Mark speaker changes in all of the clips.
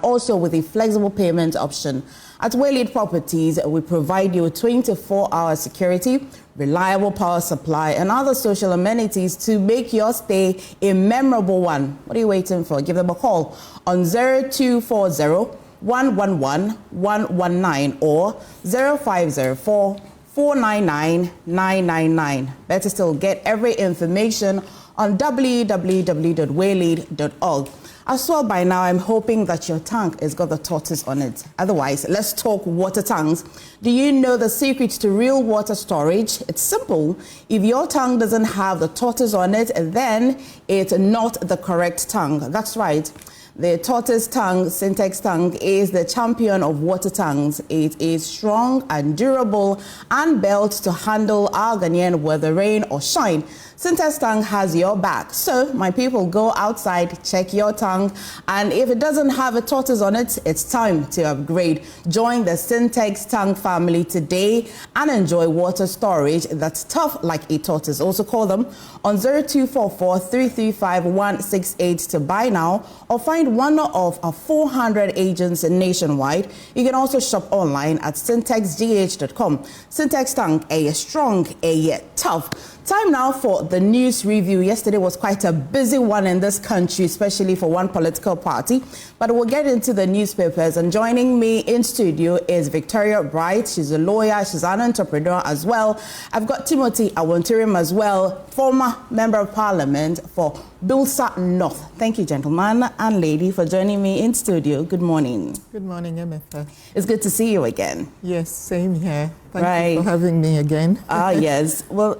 Speaker 1: also with a flexible payment option. At Waylead Properties, we provide you with 24-hour security, reliable power supply, and other social amenities to make your stay a memorable one. What are you waiting for? Give them a call on 0240 111 119 or 0504 499 999. Better still, get every information on www.waylead.org. As well, by now, I'm hoping that your tank has got the tortoise on it. Otherwise, let's talk water tanks. Do you know the secret to real water storage? It's simple. If your tank doesn't have the tortoise on it, then it's not the correct tank. That's right. The tortoise tank, Syntex tank, is the champion of water tanks. It is strong and durable and built to handle our Ghanaian weather, rain or shine. Syntex tank has your back. So, my people, go outside, check your tank, and if it doesn't have a tortoise on it, it's time to upgrade. Join the Syntex tank family today and enjoy water storage that's tough like a tortoise. Also call them on 0244 335 168 to buy now or find one of our 400 agents nationwide. You can also shop online at syntexgh.com. Syntex tank, a strong, a tough. Time now for the news review. Yesterday was quite a busy one in this country, especially for one political party. But we'll get into the newspapers. And joining me in studio is Victoria Bright. She's a lawyer. She's an entrepreneur as well. I've got Timothy Awontirim as well, former member of parliament for Bilsa North. Thank you, gentlemen and lady, for joining me in studio. Good morning.
Speaker 2: Good morning, MFA.
Speaker 1: It's good to see you again.
Speaker 2: Yes, same here. Thank you for having me again.
Speaker 1: Yes. Well,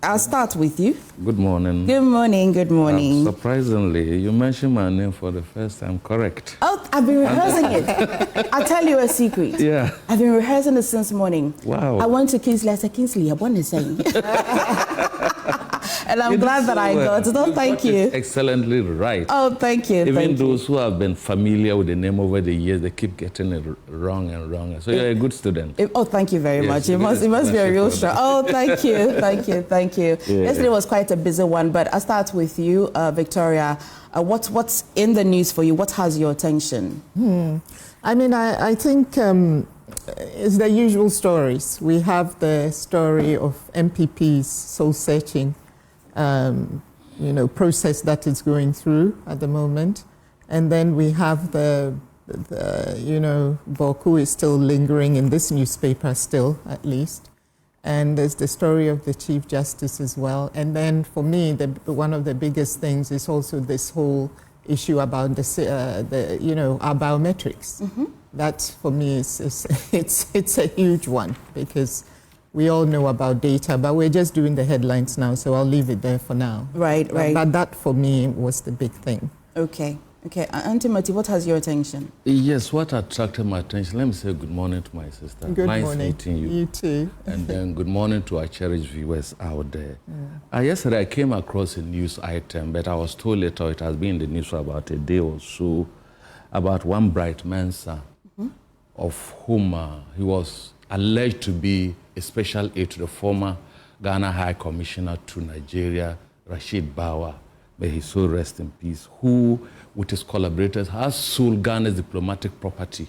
Speaker 1: I'll start with you.
Speaker 3: Good morning.
Speaker 1: Good morning, good morning.
Speaker 3: Surprisingly, you mentioned my name for the first time, correct?
Speaker 1: Oh, I've been rehearsing it. I'll tell you a secret.
Speaker 3: Yeah.
Speaker 1: I've been rehearsing it since morning.
Speaker 3: Wow.
Speaker 1: I went to Kingsley. I said, Kingsley, I want to sing. And I'm glad that I got it. Oh, thank you.
Speaker 3: Excellently right.
Speaker 1: Oh, thank you.
Speaker 3: Even those who have been familiar with the name over the years, they keep getting it wrong and wrong. So you're a good student.
Speaker 1: Oh, thank you very much. It must be a real show. Oh, thank you. Thank you. Yeah. Yesterday was quite a busy one, but I'll start with you, Victoria. What's in the news for you? What has your attention?
Speaker 2: I mean, I think it's the usual stories. We have the story of MPPs soul-searching process that is going through at the moment. And then we have the Boku is still lingering in this newspaper still, at least. And there's the story of the Chief Justice as well. And then for me, one of the biggest things is also this whole issue about our biometrics. Mm-hmm. That for me it's a huge one because we all know about data, but we're just doing the headlines now, so I'll leave it there for now.
Speaker 1: Right.
Speaker 2: But that, for me, was the big thing.
Speaker 1: Okay. And Timothy, what has your attention?
Speaker 3: Yes, what attracted my attention, let me say good morning to my sister.
Speaker 2: Good
Speaker 3: nice
Speaker 2: morning.
Speaker 3: Meeting you.
Speaker 2: You too.
Speaker 3: And then good morning to our cherished viewers out there. Yesterday, I came across a news item, but I was told later it has been in the news for about a day or so, about one bright man's son, of whom he was alleged to be a special aide to the former Ghana High Commissioner to Nigeria, Rashid Bawa, may his soul rest in peace, who, with his collaborators, has sold Ghana's diplomatic property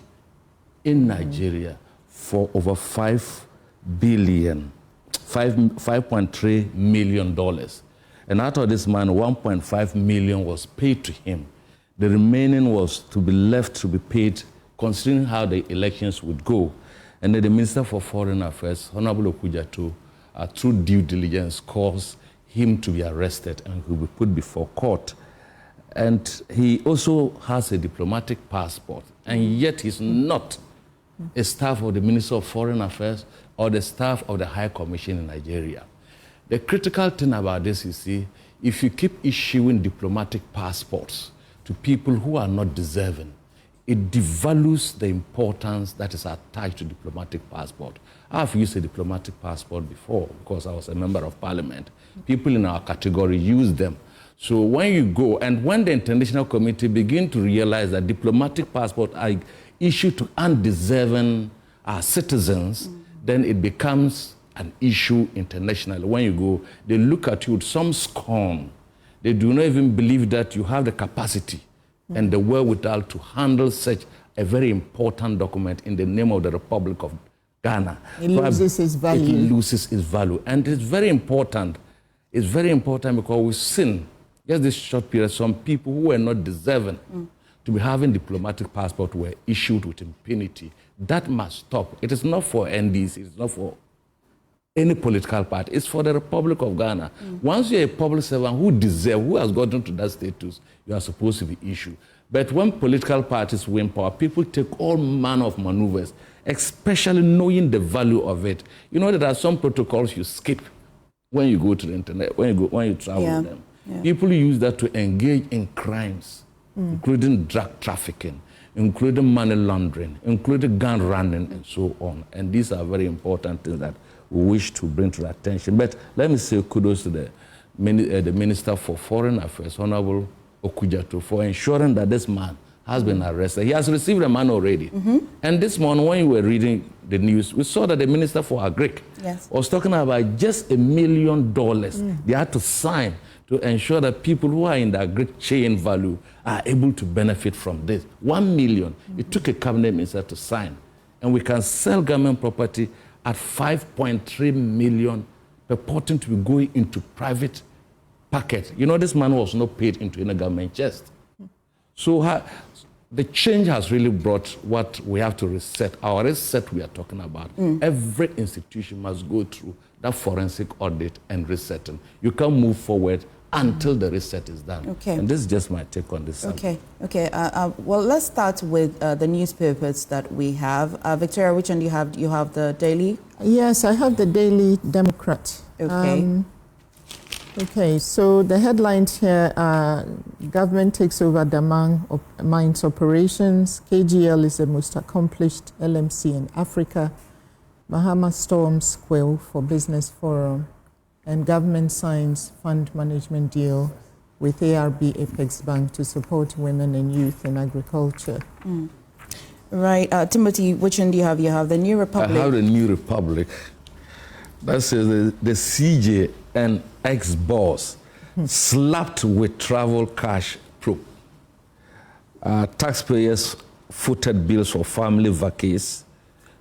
Speaker 3: in Nigeria for over $5.3 million. And out of this money, 1.5 million was paid to him. The remaining was to be left to be paid considering how the elections would go. And then the Minister for Foreign Affairs, Honorable Okujato, through due diligence, caused him to be arrested and he will be put before court. And he also has a diplomatic passport, and yet he's not a staff of the Minister of Foreign Affairs or the staff of the High Commission in Nigeria. The critical thing about this, you see, if you keep issuing diplomatic passports to people who are not deserving, it devalues the importance that is attached to diplomatic passport. I've used a diplomatic passport before because I was a member of parliament. People in our category use them. So when you go, and when the international community begin to realize that diplomatic passports are issued to undeserving citizens, then it becomes an issue internationally. When you go, they look at you with some scorn. They do not even believe that you have the capacity and the wherewithal to handle such a very important document in the name of the Republic of Ghana.
Speaker 2: It loses its value.
Speaker 3: It loses its value. And it's very important. It's very important because we've seen, just this short period, some people who were not deserving to be having diplomatic passports were issued with impunity. That must stop. It is not for NDC. It's not for any political party. It's for the Republic of Ghana. Once you're a public servant who has gotten to that status, you are supposed to be issued. But when political parties win power, people take all manner of maneuvers, especially knowing the value of it. You know that there are some protocols you skip when you go to the internet, when you travel with them. Yeah. People use that to engage in crimes, including drug trafficking, including money laundering, including gun running, and so on. And these are very important things that we wish to bring to the attention. But let me say kudos to the Minister for Foreign Affairs, Honorable Okujato, for ensuring that this man has been arrested. He has received a man already. And this morning, when you were reading the news, we saw that the Minister for Agric was talking about just $1 million they had to sign to ensure that people who are in the agric chain value are able to benefit from this. 1 million. It took a cabinet minister to sign. And we can sell government property at 5.3 million, purporting to be going into private pocket. You know, this man was not paid into any government chest. So the change has really brought what we have to reset. Our reset we are talking about. Every institution must go through that forensic audit and resetting. You can't move forward until the reset is done. Okay. And this is just my take on this.
Speaker 1: Okay. Well, let's start with the newspapers that we have. Victoria, which one do you have? You have the Daily?
Speaker 2: Yes, I have the Daily Democrat.
Speaker 1: Okay.
Speaker 2: Okay, so the headlines here are government takes over Damang mines operations. KGL is the most accomplished LMC in Africa. Mahama storms quail for business forum. And government signs fund management deal with ARB Apex Bank to support women and youth in agriculture.
Speaker 1: Right. Timothy, which one do you have? You have the New Republic.
Speaker 3: I have the New Republic. That says the CJ and ex-boss slapped with travel cash probe. Taxpayers footed bills for family vacays.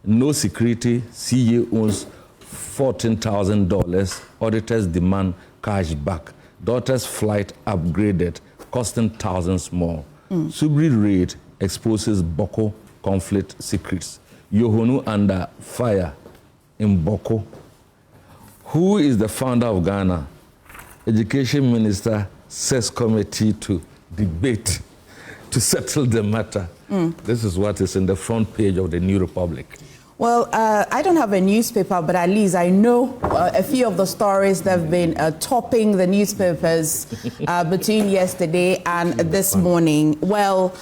Speaker 3: No security, CJ owns $14,000. Auditors demand cash back. Daughter's flight upgraded, costing thousands more. Subri raid exposes Boko conflict secrets. Yohonu under fire in Boko. Who is the founder of Ghana? Education Minister says committee to debate to settle the matter. This is what is in the front page of the New Republic.
Speaker 1: Well, I don't have a newspaper, but at least I know a few of the stories that have been topping the newspapers between yesterday and this morning. Well,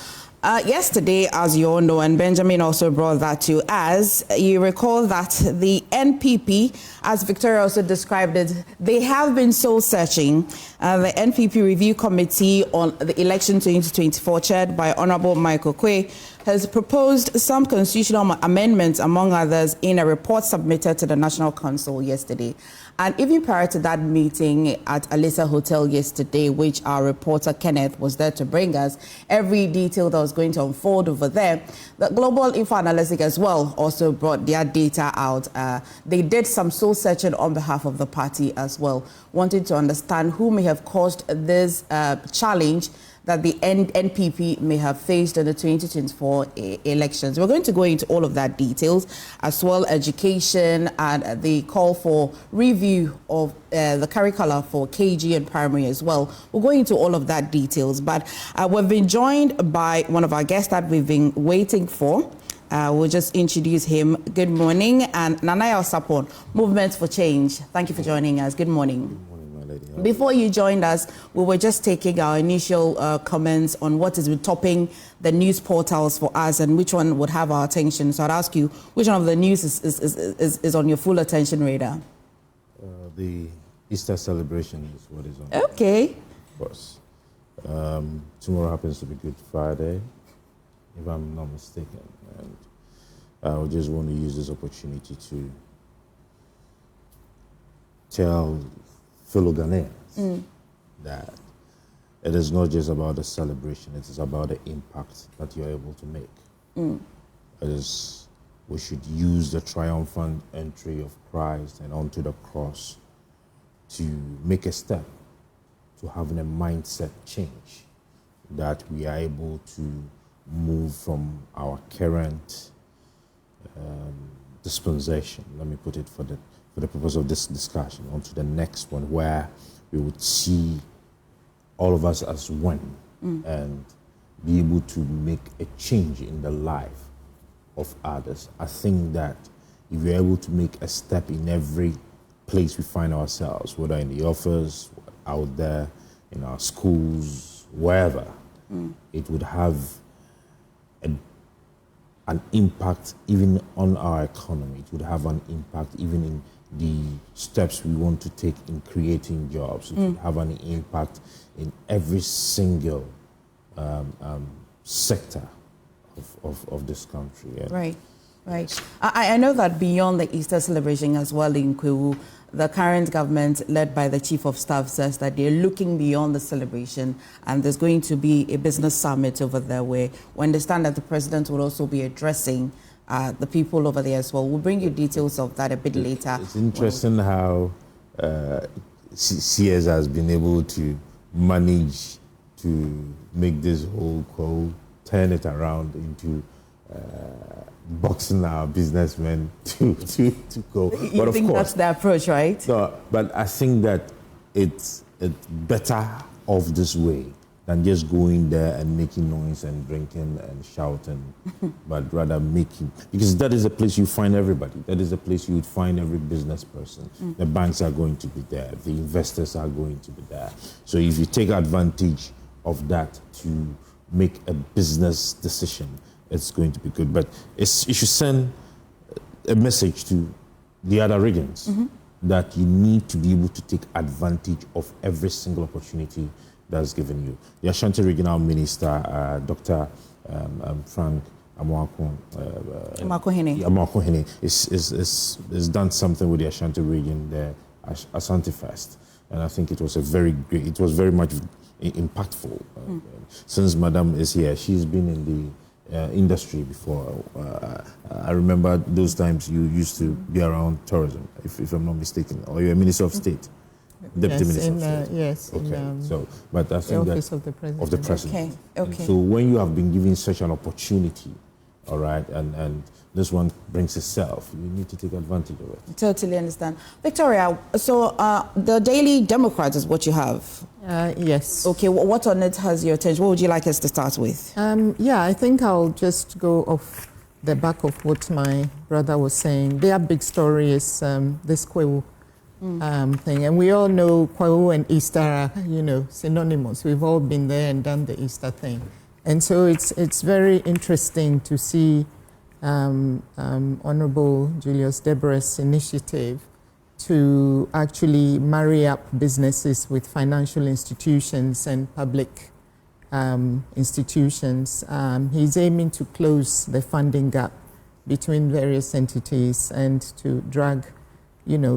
Speaker 1: yesterday, as you all know, and Benjamin also brought that to us, you recall that the NPP, as Victoria also described it, they have been soul searching. The NPP Review Committee on the Election 2024, chaired by Honorable Michael Quay, has proposed some constitutional amendments, among others, in a report submitted to the National Council yesterday. And even prior to that meeting at Alisa Hotel yesterday, which our reporter Kenneth was there to bring us every detail that was going to unfold over there, the Global Info Analytic as well also brought their data out. They did some soul searching on behalf of the party as well, wanting to understand who may have caused this challenge that the NPP may have faced in the 2024 elections. We're going to go into all of that details, as well education and the call for review of the curricula for KG and primary as well. We'll go into all of that details, but we've been joined by one of our guests that we've been waiting for. We'll just introduce him. Good morning. And Nanaya Osapon, Movement for Change. Thank you for joining us. Good morning. Good morning. Before you joined us, we were just taking our initial comments on what has been topping the news portals for us and which one would have our attention. So I'd ask you, which one of the news is on your full attention radar?
Speaker 4: The Easter celebration is what is on.
Speaker 1: Okay.
Speaker 4: Of course. Tomorrow happens to be Good Friday, if I'm not mistaken. And I just want to use this opportunity to tell fellow Ghanaians that it is not just about the celebration, it is about the impact that you're able to make. It is, we should use the triumphant entry of Christ and onto the cross to make a step to having a mindset change, that we are able to move from our current dispensation, let me put it for the purpose of this discussion, onto the next one, where we would see all of us as one and be able to make a change in the life of others. I think that if we're able to make a step in every place we find ourselves, whether in the office, out there, in our schools, wherever, it would have an impact even on our economy. It would have an impact even in the steps we want to take in creating jobs. It would have an impact in every single sector of this country. Yeah.
Speaker 1: Right, right. I know that beyond the Easter celebration as well in Kwewu, the current government, led by the Chief of Staff, says that they're looking beyond the celebration, and there's going to be a business summit over there where we understand that the president will also be addressing the people over there as well. We'll bring you details of that a bit later.
Speaker 4: It's interesting how CS has been able to manage to make this whole call, turn it around into boxing our businessmen to go.
Speaker 1: You think that's the approach, right?
Speaker 4: No, but I think that it's better off this way than just going there and making noise and drinking and shouting, but rather making, because that is a place you find everybody. That is a place you would find every business person. The banks are going to be there. The investors are going to be there. So if you take advantage of that to make a business decision, it's going to be good. But it should send a message to the other regions that you need to be able to take advantage of every single opportunity that's given you. The Ashanti Regional Minister, Dr. Frank Amoakohene, is done something with the Ashanti region, the Ashanti Fest. And I think it was very much impactful. Since Madam is here, she's been in the industry before. I remember those times you used to be around tourism, if I'm not mistaken, or you're a Minister of State. Deputy Minister of State.
Speaker 2: Yes.
Speaker 4: Okay. But I think
Speaker 2: the Office of the President.
Speaker 4: Of the President.
Speaker 1: Okay.
Speaker 4: So when you have been given such an opportunity, all right, and this one brings itself, you need to take advantage of it.
Speaker 1: Totally understand. Victoria, so the Daily Democrat is what you have?
Speaker 2: Yes.
Speaker 1: Okay, what on it has your attention? What would you like us to start with?
Speaker 2: Yeah, I think I'll just go off the back of what my brother was saying. Their big story is this Kwewu thing. And we all know Kwewu and Easter are, synonymous. We've all been there and done the Easter thing. And so it's very interesting to see Honorable Julius Deborah's initiative to actually marry up businesses with financial institutions and public institutions. He's aiming to close the funding gap between various entities and to drag,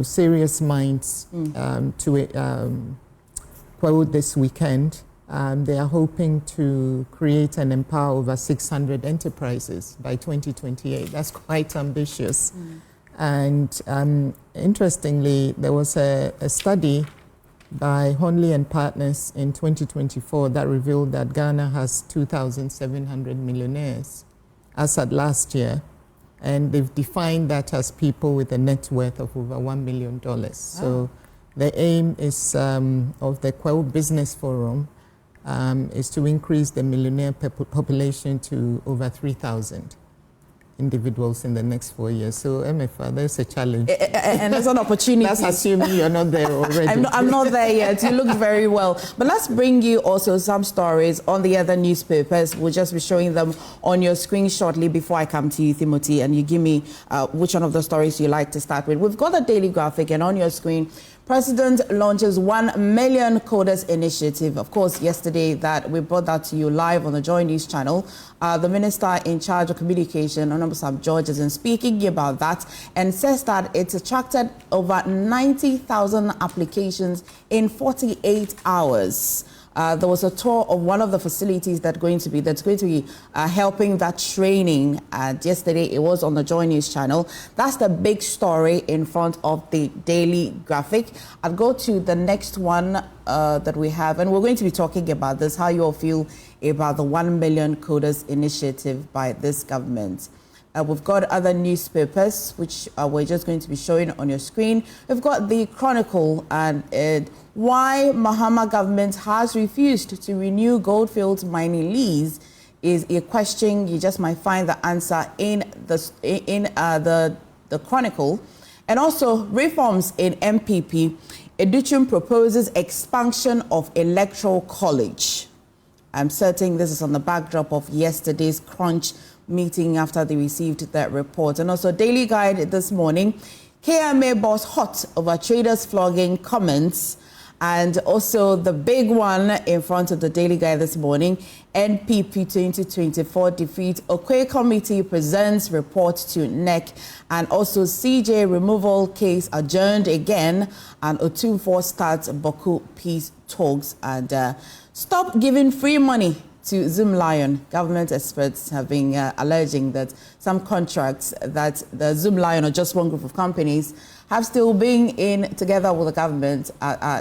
Speaker 2: serious minds to Kwewu this weekend. They are hoping to create and empower over 600 enterprises by 2028. That's quite ambitious. And interestingly, there was a study by Honley and Partners in 2024 that revealed that Ghana has 2,700 millionaires as at last year. And they've defined that as people with a net worth of over $1 million. So the aim is of the Kwewu Business Forum is to increase the millionaire population to over 3,000 individuals in the next 4 years. So, MFA, there's a challenge.
Speaker 1: And there's an opportunity.
Speaker 2: That's assuming you're not there already.
Speaker 1: I'm not there yet. You look very well. But let's bring you also some stories on the other newspapers. We'll just be showing them on your screen shortly before I come to you, Timothy, and you give me which one of the stories you like to start with. We've got the Daily Graphic, and on your screen, President launches 1 million coders initiative. Of course, yesterday that we brought that to you live on the Joy News channel. The minister in charge of communication, Honorable Sam George, is speaking about that and says that it's attracted over 90,000 applications in 48 hours. there was a tour of one of the facilities that's going to be helping that training. And yesterday it was on the Joy News channel. That's the big story in front of the Daily Graphic. I'll go to the next one that we have, and we're going to be talking about this, how you all feel about the 1 million coders initiative by this government. We've got other newspapers, which we're just going to be showing on your screen. We've got the Chronicle, and why Mahama government has refused to renew Goldfields mining lease is a question. You just might find the answer in the Chronicle. And also reforms in MPP. Educhum proposes expansion of Electoral College. I'm certain this is on the backdrop of yesterday's crunch meeting after they received that report. And also Daily Guide this morning, KMA boss hot over traders flogging comments. And also the big one in front of the Daily Guide this morning, NPP 2024 defeat. Okwe committee presents report to NEC. And also CJ removal case adjourned again. And Otumfor starts Boku peace talks. And stop giving free money to Zoom Lion. Government experts have been alleging that some contracts that the Zoom Lion or just one group of companies have still been in together with the government.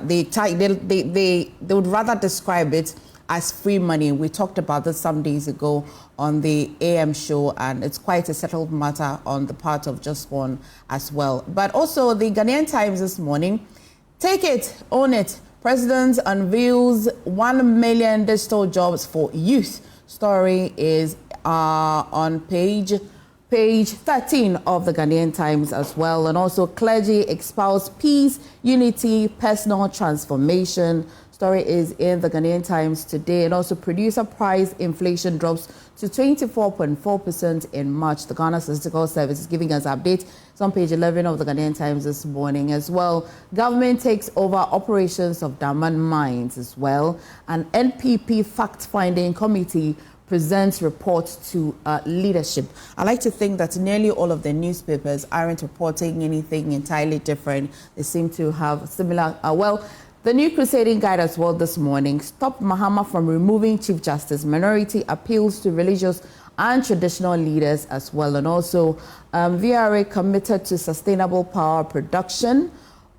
Speaker 1: They would rather describe it as free money. We talked about this some days ago on the AM show, and it's quite a settled matter on the part of Just One as well. But also the Ghanaian Times this morning, take it, own it. President unveils 1 million digital jobs for youth. Story is on page 13 of the Ghanaian Times as well. And also clergy espouse peace, unity, personal transformation. Story is in the Ghanaian Times today. And also producer price inflation drops to 24.4% in March. The Ghana Statistical Service is giving us an update. It's on page 11 of the Ghanaian Times this morning as well. Government takes over operations of Daman mines as well. And NPP fact-finding committee presents report to leadership. I like to think that nearly all of the newspapers aren't reporting anything entirely different. They seem to have similar, the New Crusading Guide as well this morning. Stop Mahama from removing Chief Justice. Minority appeals to religious and traditional leaders as well. And also VRA committed to sustainable power production.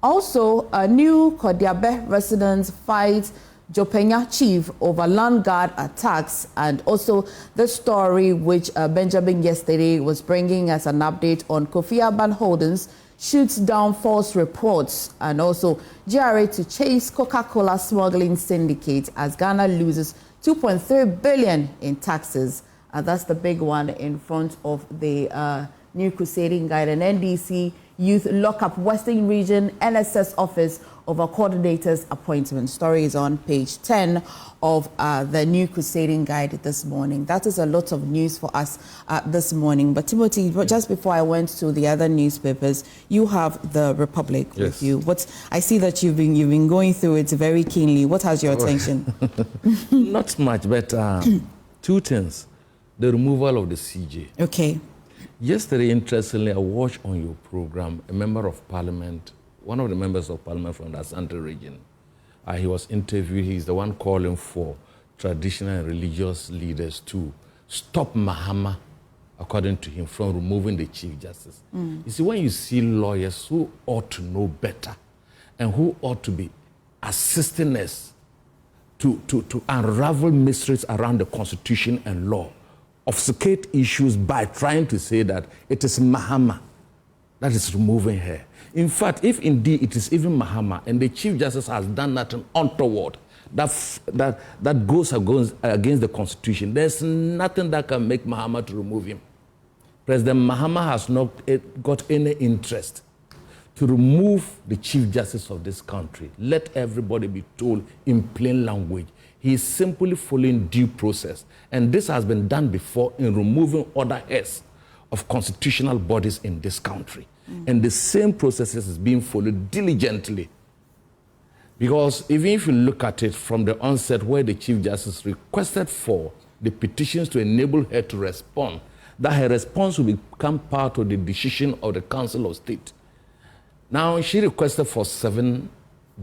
Speaker 1: Also, a new Kodiabe residents fight Jopenya chief over land guard attacks. And also the story which Benjamin yesterday was bringing as an update on Kofi Aban Holdings shoots down false reports. And also GRA to chase Coca-Cola smuggling syndicate as Ghana loses 2.3 billion in taxes. That's the big one in front of the New Crusading Guide. And NDC youth lock up Western Region NSS office over coordinator's appointment. Story is on page 10 of the New Crusading Guide this morning. That is a lot of news for us this morning. But Timothy, just before I went to the other newspapers, you have the Republic with you. I see that you've been going through it very keenly. What has your attention?
Speaker 3: Not much, but two things. The removal of the CJ.
Speaker 1: Okay.
Speaker 3: Yesterday, interestingly, I watched on your program a member of parliament, one of the members of parliament from the Asante region. He was interviewed. He's the one calling for traditional and religious leaders to stop Mahama, according to him, from removing the Chief Justice. You see, when you see lawyers who ought to know better and who ought to be assisting us to unravel mysteries around the Constitution and law, obfuscate issues by trying to say that it is Mahama that is removing her. In fact, if indeed it is even Mahama and the Chief Justice has done nothing untoward that goes against the Constitution, there's nothing that can make Mahama to remove him. President Mahama has not got any interest to remove the Chief Justice of this country. Let everybody be told in plain language. He is simply following due process. And this has been done before in removing other heads of constitutional bodies in this country. And the same process is being followed diligently. Because even if you look at it from the onset where the Chief Justice requested for the petitions to enable her to respond, that her response will become part of the decision of the Council of State. Now, she requested for 7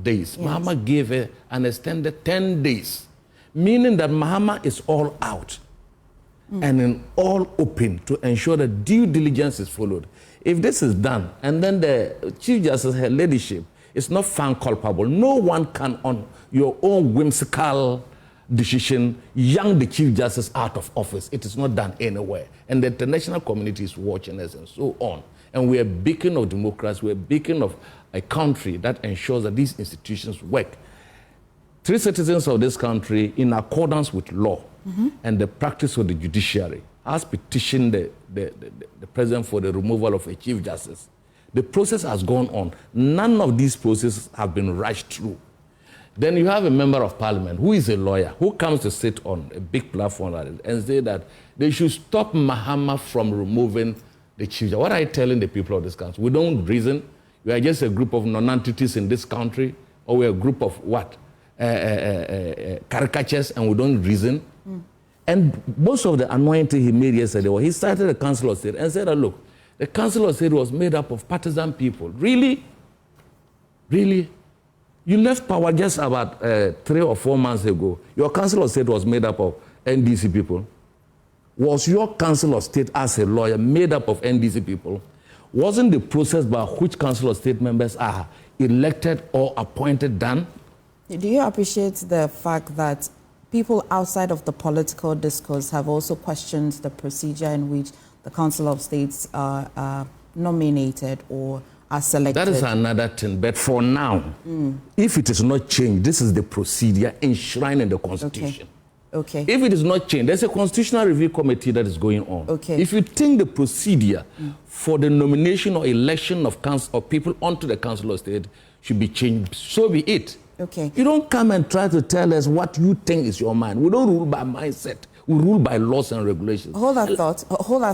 Speaker 3: days. Yes. Mahama gave her an extended 10 days. meaning that Mahama is all out and in all open to ensure that due diligence is followed. If this is done, and then the Chief Justice, her ladyship, is not found culpable, no one can, on your own whimsical decision, yank the Chief Justice out of office. It is not done anywhere. And the international community is watching us and so on. And we are a beacon of democracy. We are a beacon of a country that ensures that these institutions work. 3 citizens of this country, in accordance with law and the practice of the judiciary, has petitioned the president for the removal of a Chief Justice. The process has gone on. None of these processes have been rushed through. Then you have a member of parliament who is a lawyer, who comes to sit on a big platform like this and say that they should stop Mahama from removing the Chief Justice. What are you telling the people of this country? We don't reason. We are just a group of non-entities in this country, or we're a group of what? Caricatures, and we don't reason. And most of the annoying thing he made yesterday was he started the Council of State and said, look, the Council of State was made up of partisan people. Really? Really? You left power just about 3 or 4 months ago. Your Council of State was made up of NDC people. Was your Council of State, as a lawyer, made up of NDC people? Wasn't the process by which Council of State members are elected or appointed done?
Speaker 1: Do you appreciate the fact that people outside of the political discourse have also questioned the procedure in which the Council of States are nominated or are selected?
Speaker 3: That is another thing. But for now, if it is not changed, this is the procedure enshrined in the Constitution.
Speaker 1: Okay.
Speaker 3: If it is not changed, there's a Constitutional Review Committee that is going on.
Speaker 1: Okay.
Speaker 3: If you think the procedure for the nomination or election of people onto the Council of State should be changed, so be it.
Speaker 1: Okay.
Speaker 3: You don't come and try to tell us what you think is your mind. We don't rule by mindset. We rule by laws and regulations.
Speaker 1: Hold that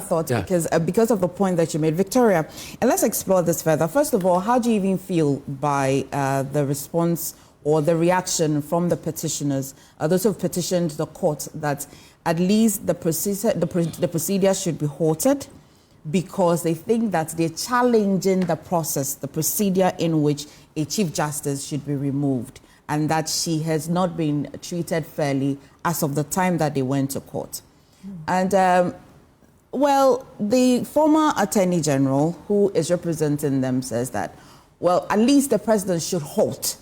Speaker 1: thought,
Speaker 3: Yeah.
Speaker 1: because of the point that you made, Victoria. And let's explore this further. First of all, how do you even feel by the response or the reaction from the petitioners, those who have petitioned the court, that at least the procedure should be halted, because they think that they're challenging the process, the procedure in which a Chief Justice should be removed, and that she has not been treated fairly as of the time that they went to court. And, well, the former Attorney General, who is representing them, says that, well, at least the president should halt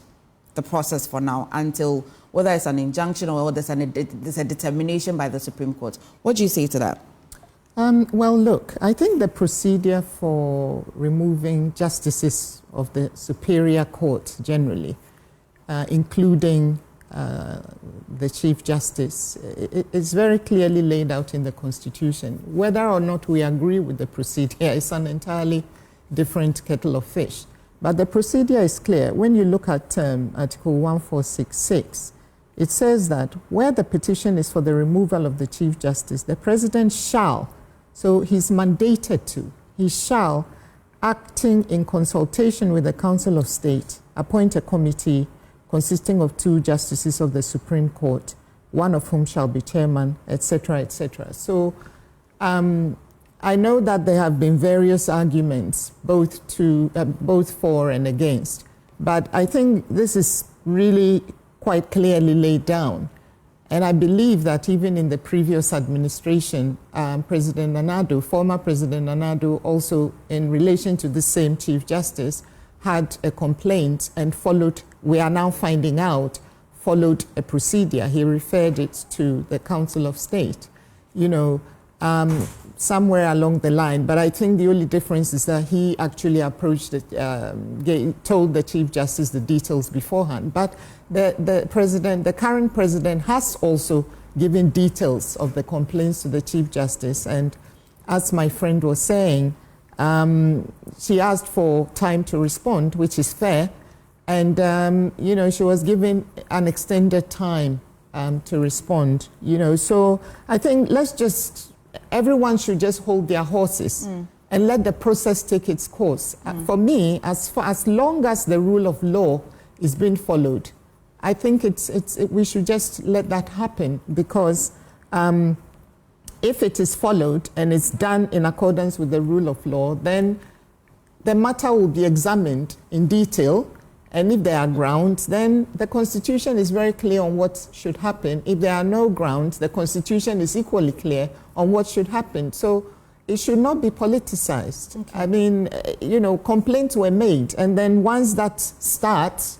Speaker 1: the process for now until whether it's an injunction or there's a determination by the Supreme Court. What do you say to that?
Speaker 2: Well, look, I think the procedure for removing justices of the Superior Court generally, including the Chief Justice, is very clearly laid out in the Constitution. Whether or not we agree with the procedure is an entirely different kettle of fish. But the procedure is clear. When you look at Article 1466, it says that where the petition is for the removal of the Chief Justice, the President shall, so he's mandated to, he shall, acting in consultation with the Council of State, appoint a committee consisting of 2 justices of the Supreme Court, one of whom shall be chairman, etc., etc. So I know that there have been various arguments, both for and against, but I think this is really quite clearly laid down. And I believe that even in the previous administration, President Nana-Addo, former President Nana-Addo, also in relation to the same Chief Justice, had a complaint and followed, we are now finding out, followed a procedure. He referred it to the Council of State, somewhere along the line. But I think the only difference is that he actually approached it, told the Chief Justice the details beforehand. But the current president has also given details of the complaints to the Chief Justice. And as my friend was saying, she asked for time to respond, which is fair. And, she was given an extended time to respond, So I think everyone should just hold their horses and let the process take its course. For me, as long as the rule of law is being followed, I think we should just let that happen, because if it is followed and it's done in accordance with the rule of law, then the matter will be examined in detail, And if there are grounds, then the Constitution is very clear on what should happen. If there are no grounds, the Constitution is equally clear on what should happen. So it should not be politicized. Okay. I mean, complaints were made, and then once that starts,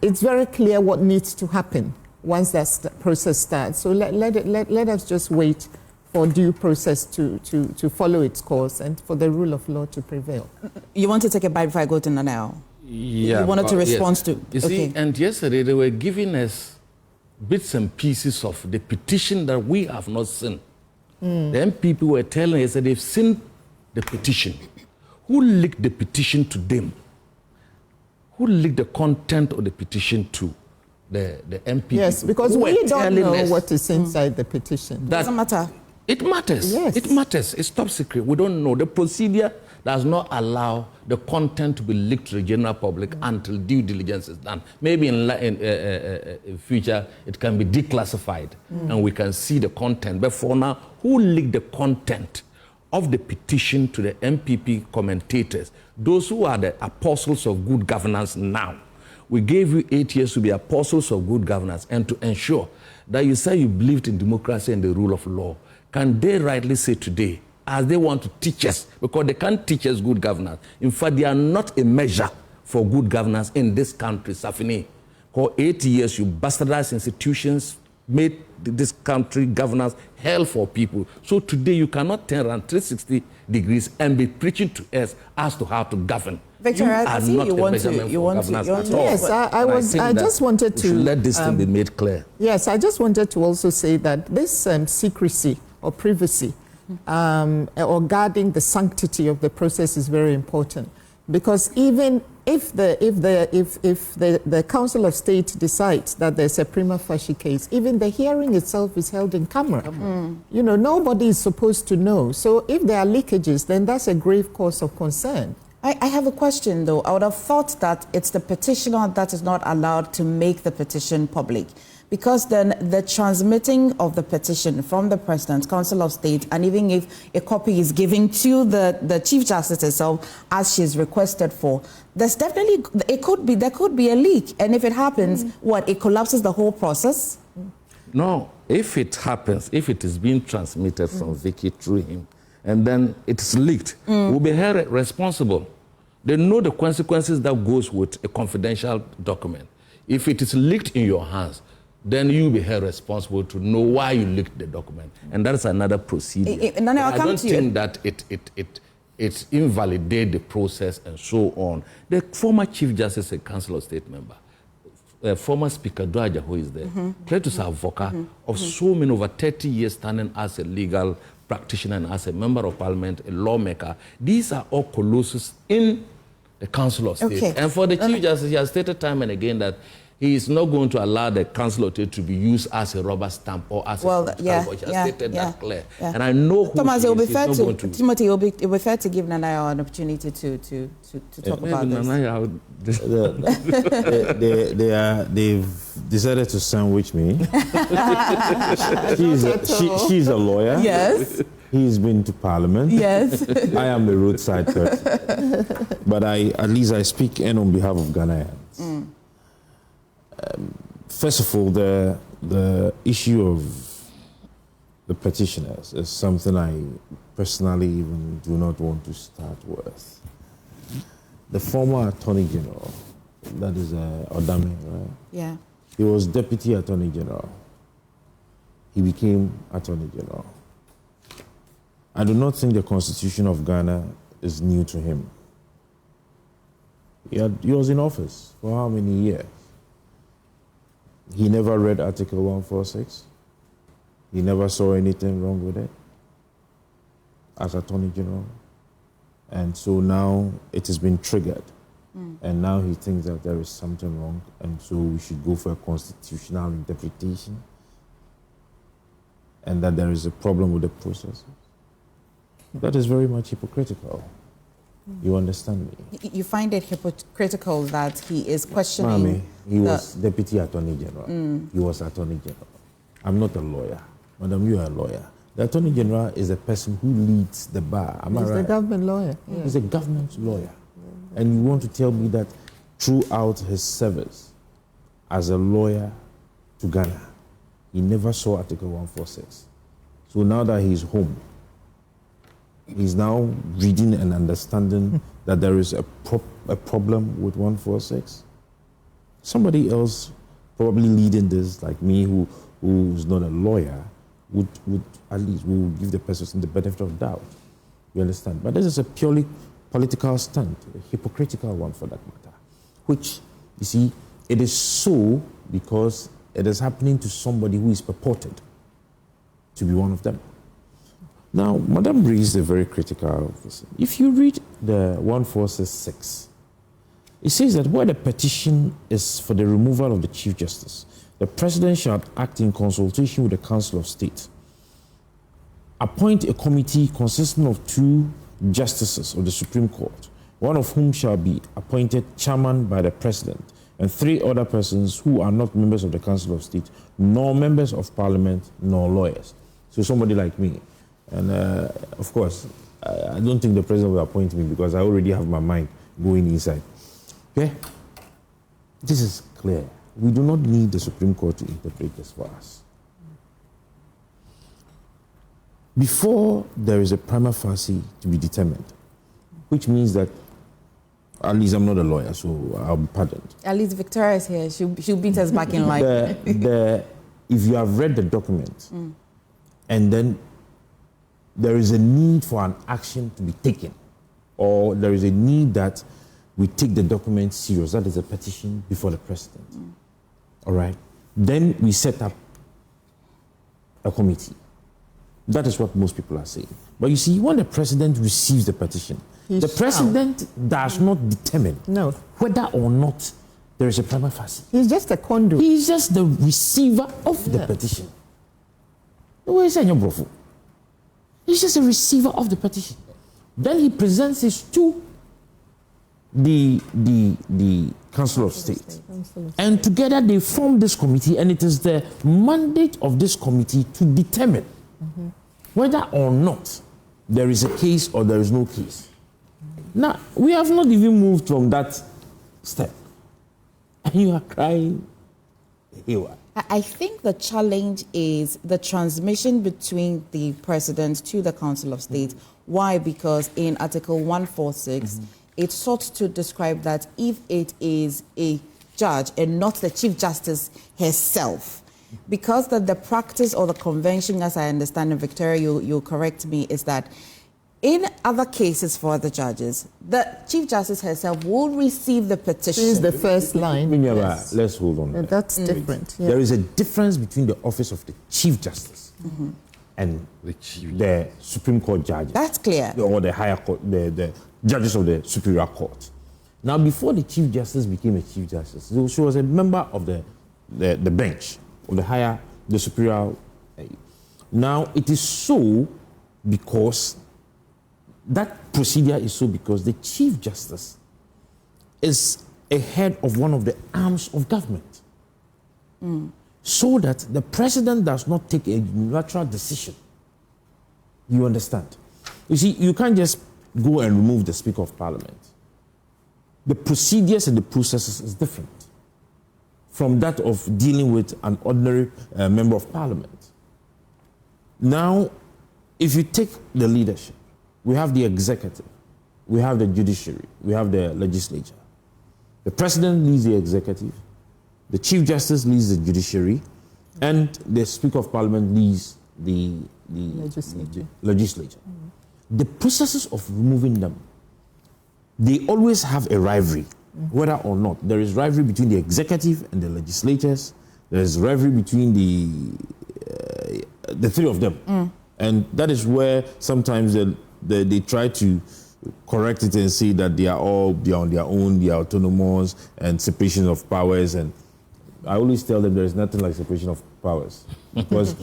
Speaker 2: it's very clear what needs to happen once that process starts. So let us just wait for due process to follow its course and for the rule of law to prevail.
Speaker 1: You want to take a bite before I go to Nanao?
Speaker 3: Yeah.
Speaker 1: You wanted to respond
Speaker 3: yes.
Speaker 1: to?
Speaker 3: You see, and yesterday they were giving us bits and pieces of the petition that we have not seen. The MPP were telling us that they've seen the petition. Who leaked the petition to them? Who leaked the content of the petition to the MPP?
Speaker 2: Yes, because we don't know what is inside the petition.
Speaker 1: It doesn't matter.
Speaker 3: It matters.
Speaker 2: Yes.
Speaker 3: It matters. It's top secret. We don't know. The procedure does not allow the content to be leaked to the general public until due diligence is done. Maybe in future it can be declassified and we can see the content. But for now, who leaked the content of the petition to the MPP commentators, those who are the apostles of good governance now? We gave you 8 years to be apostles of good governance and to ensure that you say you believed in democracy and the rule of law. Can they rightly say today, as they want to teach us, because they can't teach us good governance. In fact, they are not a measure for good governance in this country, Safini. For 8 years, you bastardized institutions, made this country governance hell for people. So today, you cannot turn around 360 degrees and be preaching to us as to how to govern.
Speaker 1: Victor, I see you want to.
Speaker 2: Yes, I just wanted to
Speaker 3: let this thing be made clear.
Speaker 2: Yes, I just wanted to also say that this secrecy or privacy or guarding the sanctity of the process is very important, because even if the Council of State decides that there's a prima facie case, even the hearing itself is held in camera. Nobody is supposed to know. So if there are leakages, then that's a grave cause of concern.
Speaker 1: I have a question, though. I would have thought that it's the petitioner that is not allowed to make the petition public, because then the transmitting of the petition from the President, Council of State, and even if a copy is given to the Chief Justice herself, as she's requested for, there's definitely, there could be a leak. And if it happens, it collapses the whole process?
Speaker 3: No, if it happens, if it is being transmitted from Vicky through him, and then it's leaked, will be held responsible. They know the consequences that goes with a confidential document. If it is leaked in your hands, then you'll be held responsible to know why you leaked the document. And that's another procedure.
Speaker 1: I don't
Speaker 3: think that it invalidates the process and so on. The former Chief Justice and Council of State member, former Speaker Dwaja, who is there, Cletus Avoka, of so many, over 30 years standing as a legal practitioner and as a member of parliament, a lawmaker, these are all colossus in the Council of State. Okay. And for the Chief Justice, he has stated time and again that he is not going to allow the Council of State to be used as a rubber stamp or as a he has stated that clear. Yeah. And I know who
Speaker 1: Thomas, it will be fair to Timothy. It will be fair to give Nanaya an opportunity to talk about this.
Speaker 4: They've decided to sandwich me. She's a lawyer.
Speaker 1: Yes.
Speaker 4: He's been to Parliament.
Speaker 1: Yes.
Speaker 4: I am a roadside person. But at least I speak on behalf of Ghanaians. First of all, the issue of the petitioners is something I personally even do not want to start with. The former Attorney General, that is Odame, right?
Speaker 1: Yeah.
Speaker 4: He was Deputy Attorney General. He became Attorney General. I do not think the Constitution of Ghana is new to him. He was in office for how many years? He never read Article 146. He never saw anything wrong with it as Attorney General. And so now it has been triggered. And now he thinks that there is something wrong, and so we should go for a constitutional interpretation, and that there is a problem with the process. That is very much hypocritical. You understand me?
Speaker 1: You find it hypocritical that he is questioning...
Speaker 4: Mami, he was Deputy Attorney General. He was Attorney General. I'm not a lawyer. Madam, you are a lawyer. The Attorney General is a person who leads the bar. Am I right?
Speaker 2: He's the government lawyer.
Speaker 4: Yeah. He's a government lawyer. And you want to tell me that throughout his service as a lawyer to Ghana, he never saw Article 146. So now that he's home, he's now reading and understanding that there is a problem with 146. Somebody else probably leading this, like me, who's not a lawyer, would at least will give the person the benefit of doubt. You understand? But this is a purely political stunt, a hypocritical one for that matter, which, you see, it is so because it is happening to somebody who is purported to be one of them. Now, Madam raised a very critical person. If you read the 146.6, it says that where the petition is for the removal of the Chief Justice, the President shall act in consultation with the Council of State, appoint a committee consisting of 2 justices of the Supreme Court, one of whom shall be appointed chairman by the President, and 3 other persons who are not members of the Council of State, nor members of Parliament, nor lawyers. So somebody like me. And of course, I don't think the President will appoint me because I already have my mind going inside. Okay? This is clear. We do not need the Supreme Court to interpret this for us. Before there is a prima facie to be determined, which means that, at least I'm not a lawyer, so I'll be pardoned.
Speaker 1: At least Victoria is here. She'll beat us back in line.
Speaker 4: If you have read the document, and then there is a need for an action to be taken, or there is a need that we take the document serious, that is a petition before the President. All right? Then we set up a committee. That is what most people are saying. But you see, when the President receives the petition, the President does not determine whether or not there is a prima facie.
Speaker 2: He's just a conduit.
Speaker 4: He's just the receiver of the petition. He's just a receiver of the petition. Then he presents it to the Council of State. And together they form this committee, and it is the mandate of this committee to determine whether or not there is a case or there is no case. Now, we have not even moved from that step. And you are crying.
Speaker 1: I think the challenge is the transmission between the President to the Council of State. Why? Because in Article 146, it sought to describe that if it is a judge and not the Chief Justice herself, because the practice or the convention, as I understand, and Victoria, you'll correct me, is that in other cases for the judges, the Chief Justice herself will receive the petition.
Speaker 2: This is the first line.
Speaker 4: Yes. Let's hold on.
Speaker 2: That's different. Yeah.
Speaker 4: There is a difference between the office of the Chief Justice and the Supreme Court judges.
Speaker 1: That's clear.
Speaker 4: Or the higher court, the judges of the Superior Court. Now, before the Chief Justice became a Chief Justice, she was a member of the bench of the Superior. Now, it is so because that procedure is so because the Chief Justice is a head of one of the arms of government. So that the President does not take a unilateral decision. You understand? You see, you can't just go and remove the Speaker of Parliament. The procedures and the processes is different from that of dealing with an ordinary member of Parliament. Now, if you take the leadership, we have the executive, we have the judiciary, we have the legislature. The President leads the executive, the Chief Justice leads the judiciary, and the Speaker of Parliament leads the legislature. The processes of removing them, they always have a rivalry, whether or not. There is rivalry between the executive and the legislatures. There is rivalry between the 3 of them. And that is where sometimes they try to correct it and say that they are on their own, they are autonomous, and separation of powers. And I always tell them there is nothing like separation of powers. Because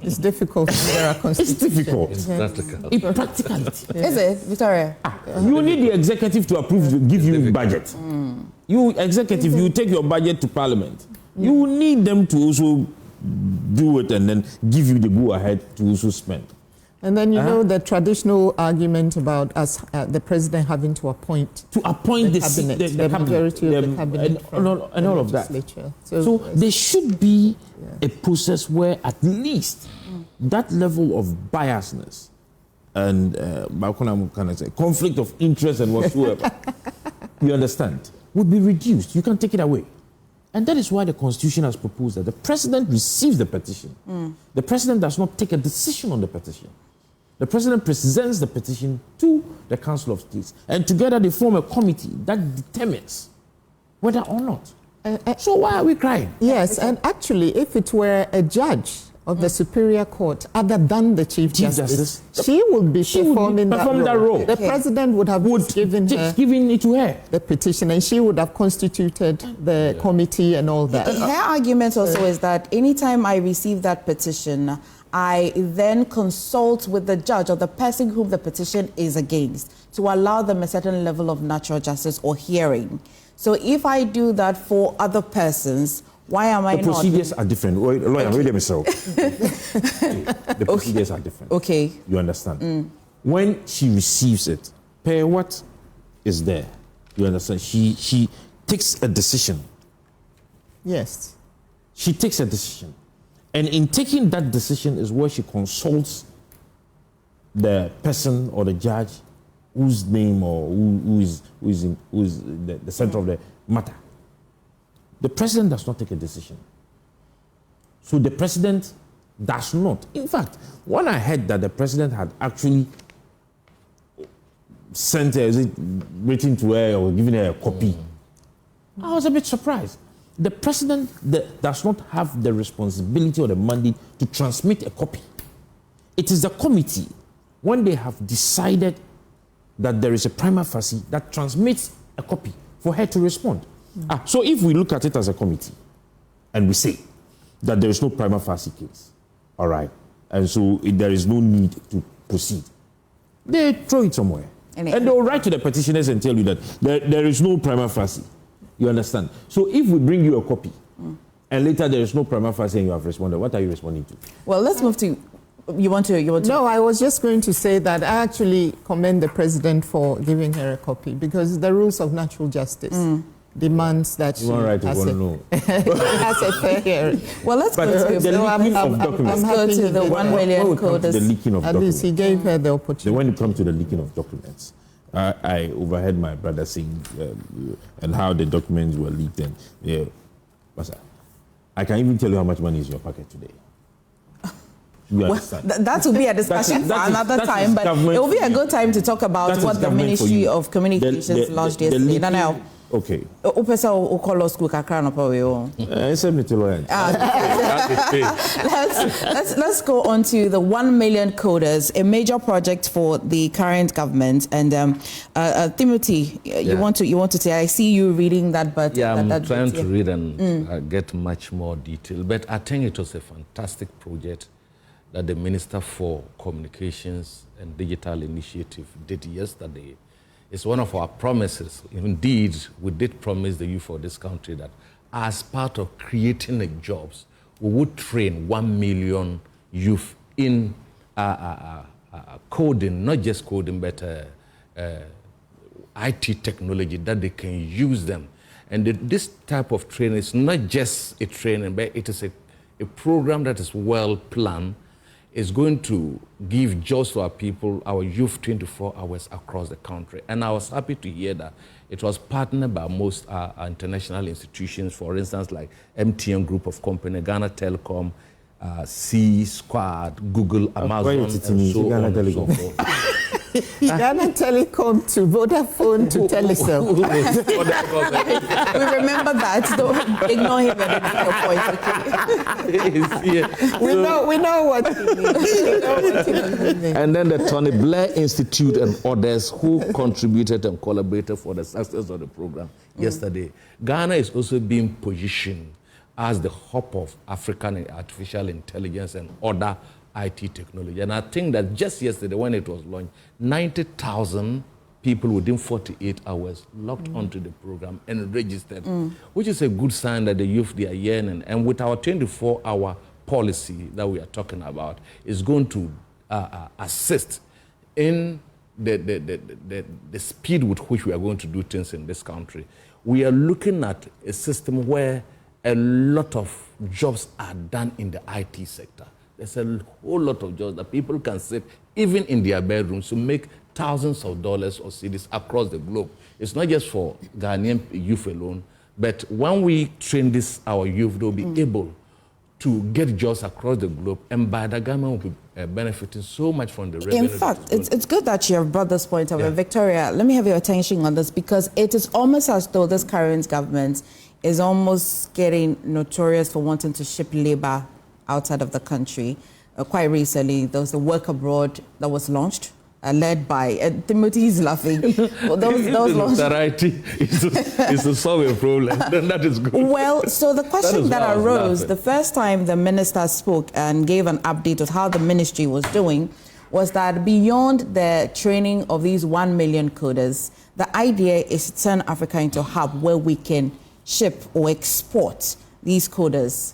Speaker 2: it's difficult. There are constitutions.
Speaker 4: It's difficult.
Speaker 3: It's practical.
Speaker 4: In practicality.
Speaker 1: Is it, Victoria?
Speaker 4: You need the executive to approve, to give you budget. You executive, you take your budget to Parliament. You need them to also do it and then give you the go-ahead to also spend.
Speaker 2: And then you know the traditional argument about us, the president having to appoint
Speaker 4: the
Speaker 2: cabinet, the majority of the cabinet
Speaker 4: and all of that. So there should be a process where at least that level of biasness and conflict of interest and whatsoever, you understand, would be reduced. You can take it away. And that is why the Constitution has proposed that the president receives the petition. The president does not take a decision on the petition. The president presents the petition to the Council of States, and together they form a committee that determines whether or not. So why are we crying?
Speaker 2: Yes, and actually, if it were a judge of the Superior Court, other than the Chief Justice, she would be performing that role. The president would have given
Speaker 4: it to her,
Speaker 2: the petition, and she would have constituted the committee and all that.
Speaker 1: Her argument also is that anytime I receive that petition, I then consult with the judge or the person whom the petition is against to allow them a certain level of natural justice or hearing. So if I do that for other persons, why am I not?
Speaker 4: The procedures are different. Lawyer, read them yourself. The procedures are different.
Speaker 1: Okay.
Speaker 4: You understand? When she receives it, per what is there? You understand? She takes a decision.
Speaker 2: Yes.
Speaker 4: She takes a decision. And in taking that decision is where she consults the person or the judge whose name or who is the center of the matter. The president does not take a decision. So the president does not. In fact, when I heard that the president had actually sent her, written to her or given her a copy, I was a bit surprised. The president does not have the responsibility or the mandate to transmit a copy. It is the committee, when they have decided that there is a prima facie, that transmits a copy for her to respond. So if we look at it as a committee and we say that there is no prima facie case, all right, and so there is no need to proceed, they throw it somewhere. And they'll write to the petitioners and tell you that there is no prima facie. You understand? So if we bring you a copy and later there is no prima facie and you have responded, what are you responding to?
Speaker 1: Well, let's move to... You want to?
Speaker 2: No, I was just going to say that I actually commend the president for giving her a copy, because the rules of natural justice demands that she has a fair hearing.
Speaker 1: Well, let's go to
Speaker 4: the leaking of documents.
Speaker 1: Let's go to the 1 million coders.
Speaker 4: The leaking of
Speaker 2: At least he gave her the opportunity.
Speaker 4: When it comes to the leaking of documents, I overheard my brother saying and how the documents were leaked. And I can even tell you how much money is in your pocket today.
Speaker 1: Well, that will be a discussion for another time, but it will be a good time to talk about what the Ministry of Communications launched yesterday. Now,
Speaker 4: okay.
Speaker 1: Let's go on to the 1 million coders, a major project for the current government. And Timothy, you want to say, I see you reading that, but
Speaker 3: I'm trying to read and get much more detail. But I think it was a fantastic project that the Minister for Communications and Digital Initiative did yesterday. It's one of our promises. Indeed, we did promise the youth of this country that as part of creating the jobs, we would train 1 million youth in coding, not just coding, but IT technology, that they can use them. And this type of training is not just a training, but it is a program that is well planned. Is going to give jobs to our people, our youth, 24 hours across the country. And I was happy to hear that it was partnered by most international institutions, for instance, like MTN Group of Company, Ghana Telecom, C-Squad, Google, Amazon, and so on and so forth.
Speaker 2: Ghana Telecom to Vodafone to Telecel.
Speaker 1: We remember that. Don't ignore him at any point.
Speaker 2: We know what he means.
Speaker 3: And then the Tony Blair Institute and others who contributed and collaborated for the success of the program yesterday. Ghana is also being positioned as the hub of African artificial intelligence and other IT technology. And I think that just yesterday when it was launched, 90,000 people within 48 hours logged onto the program and registered, which is a good sign that the youth, they are yearning. And with our 24-hour policy that we are talking about, is going to assist in the speed with which we are going to do things in this country. We are looking at a system where a lot of jobs are done in the IT sector. There's a whole lot of jobs that people can sit even in their bedrooms to make thousands of dollars or cedis across the globe. It's not just for Ghanaian youth alone, but when we train our youth, they'll be able to get jobs across the globe, and by the government will be benefiting so much from the revenue.
Speaker 1: In fact, it's good that you have brought this point up. Victoria, let me have your attention on this, because it is almost as though this current government is almost getting notorious for wanting to ship labor outside of the country. Quite recently, there was a work abroad that was launched, led by Timothy is laughing. those
Speaker 3: is to solve a problem. Then that is good.
Speaker 1: Well, so the question that arose the first time the minister spoke and gave an update of how the ministry was doing was that beyond the training of these 1 million coders, the idea is to turn Africa into a hub where we can ship or export these coders.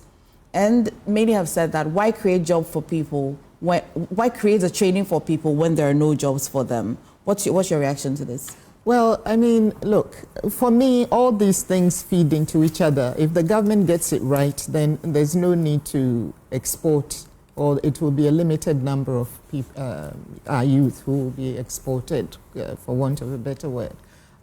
Speaker 1: And many have said that why create jobs for people? Why create a training for people when there are no jobs for them? What's your reaction to this?
Speaker 2: Well, I mean, look, for me, all these things feed into each other. If the government gets it right, then there's no need to export, or it will be a limited number of people, our youth who will be exported, for want of a better word,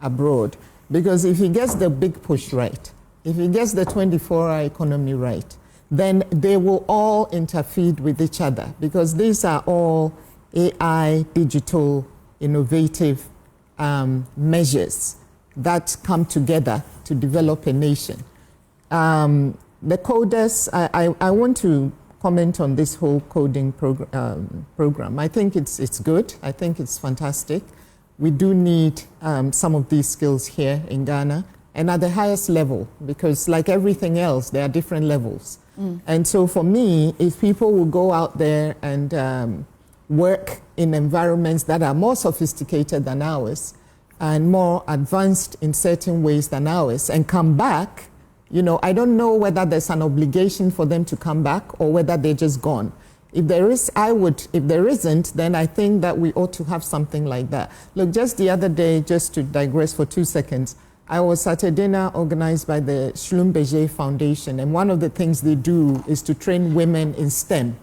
Speaker 2: abroad. Because if he gets the big push right, if he gets the 24-hour economy right, then they will all interfeed with each other, because these are all AI, digital, innovative measures that come together to develop a nation. The coders, I want to comment on this whole coding program. I think it's good. I think it's fantastic. We do need some of these skills here in Ghana, and at the highest level, because like everything else, there are different levels. And so for me, if people will go out there and work in environments that are more sophisticated than ours and more advanced in certain ways than ours and come back, you know, I don't know whether there's an obligation for them to come back or whether they're just gone. If there is, if there isn't, then I think that we ought to have something like that. Look, just the other day, just to digress for 2 seconds, I was at a dinner organized by the Schlumberger Foundation, and one of the things they do is to train women in STEM,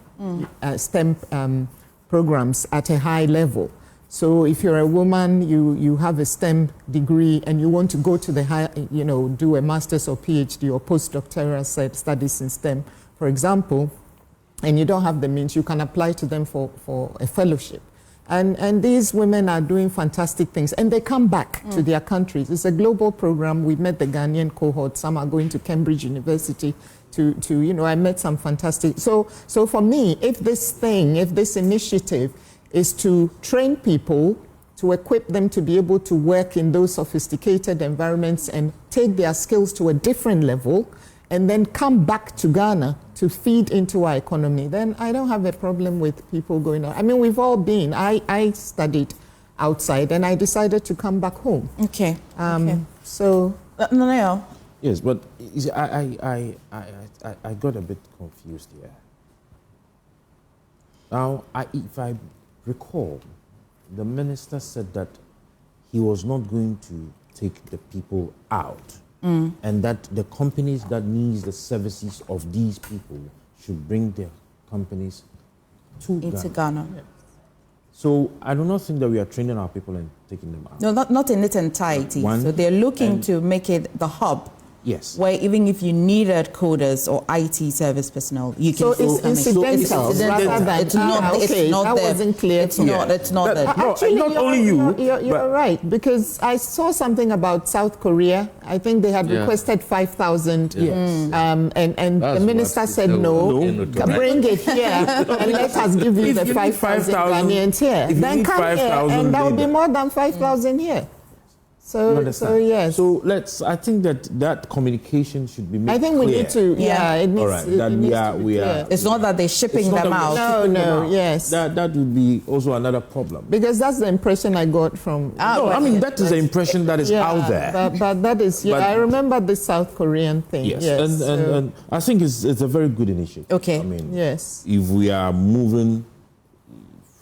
Speaker 2: programs at a high level. So if you're a woman, you have a STEM degree and you want to go to the high, you know, do a master's or PhD or postdoctoral studies in STEM, for example, and you don't have the means, you can apply to them for a fellowship. And these women are doing fantastic things, and they come back to their countries. It's a global program. We met the Ghanaian cohort. Some are going to Cambridge University to you know, I met some fantastic. So for me, if this initiative is to train people, to equip them to be able to work in those sophisticated environments and take their skills to a different level, and then come back to Ghana to feed into our economy, then I don't have a problem with people going out. I mean, we've all been. I studied outside, and I decided to come back home.
Speaker 1: Okay.
Speaker 2: So...
Speaker 1: No.
Speaker 4: Yes, but you see, I got a bit confused here. Now, if I recall, the minister said that he was not going to take the people out. And that the companies that need the services of these people should bring their companies into
Speaker 1: Ghana.
Speaker 4: Yeah. So I do not think that we are training our people and taking them out.
Speaker 1: No, not in its entirety. So they're looking to make it the hub.
Speaker 4: Yes.
Speaker 1: Where even if you needed coders or IT service personnel, you can.
Speaker 2: So it's incidental.
Speaker 1: It's not.
Speaker 2: Okay, that wasn't clear.
Speaker 1: It's not. It's not that.
Speaker 2: Actually,
Speaker 4: not only you.
Speaker 2: You're right, because I saw something about South Korea. I think they had requested 5,000.
Speaker 4: Yes.
Speaker 2: And the minister said no. Bring it here and let us give you the 5,000 Ghanaians here. Then come here, and that will be more than 5,000 here. So yes.
Speaker 4: So I think that communication should be made
Speaker 2: I think
Speaker 4: clear.
Speaker 2: we need to. Yeah, it needs.
Speaker 4: All right. That we are.
Speaker 1: It's not that they're shipping them out.
Speaker 2: No. Yes.
Speaker 4: That would be also another problem.
Speaker 2: Because that's the impression I got from.
Speaker 4: No, I mean that is the impression that is out there.
Speaker 2: But that is. Yeah, I remember the South Korean thing.
Speaker 4: Yes. And I think it's a very good initiative.
Speaker 1: Okay.
Speaker 4: I mean,
Speaker 2: yes.
Speaker 4: If we are moving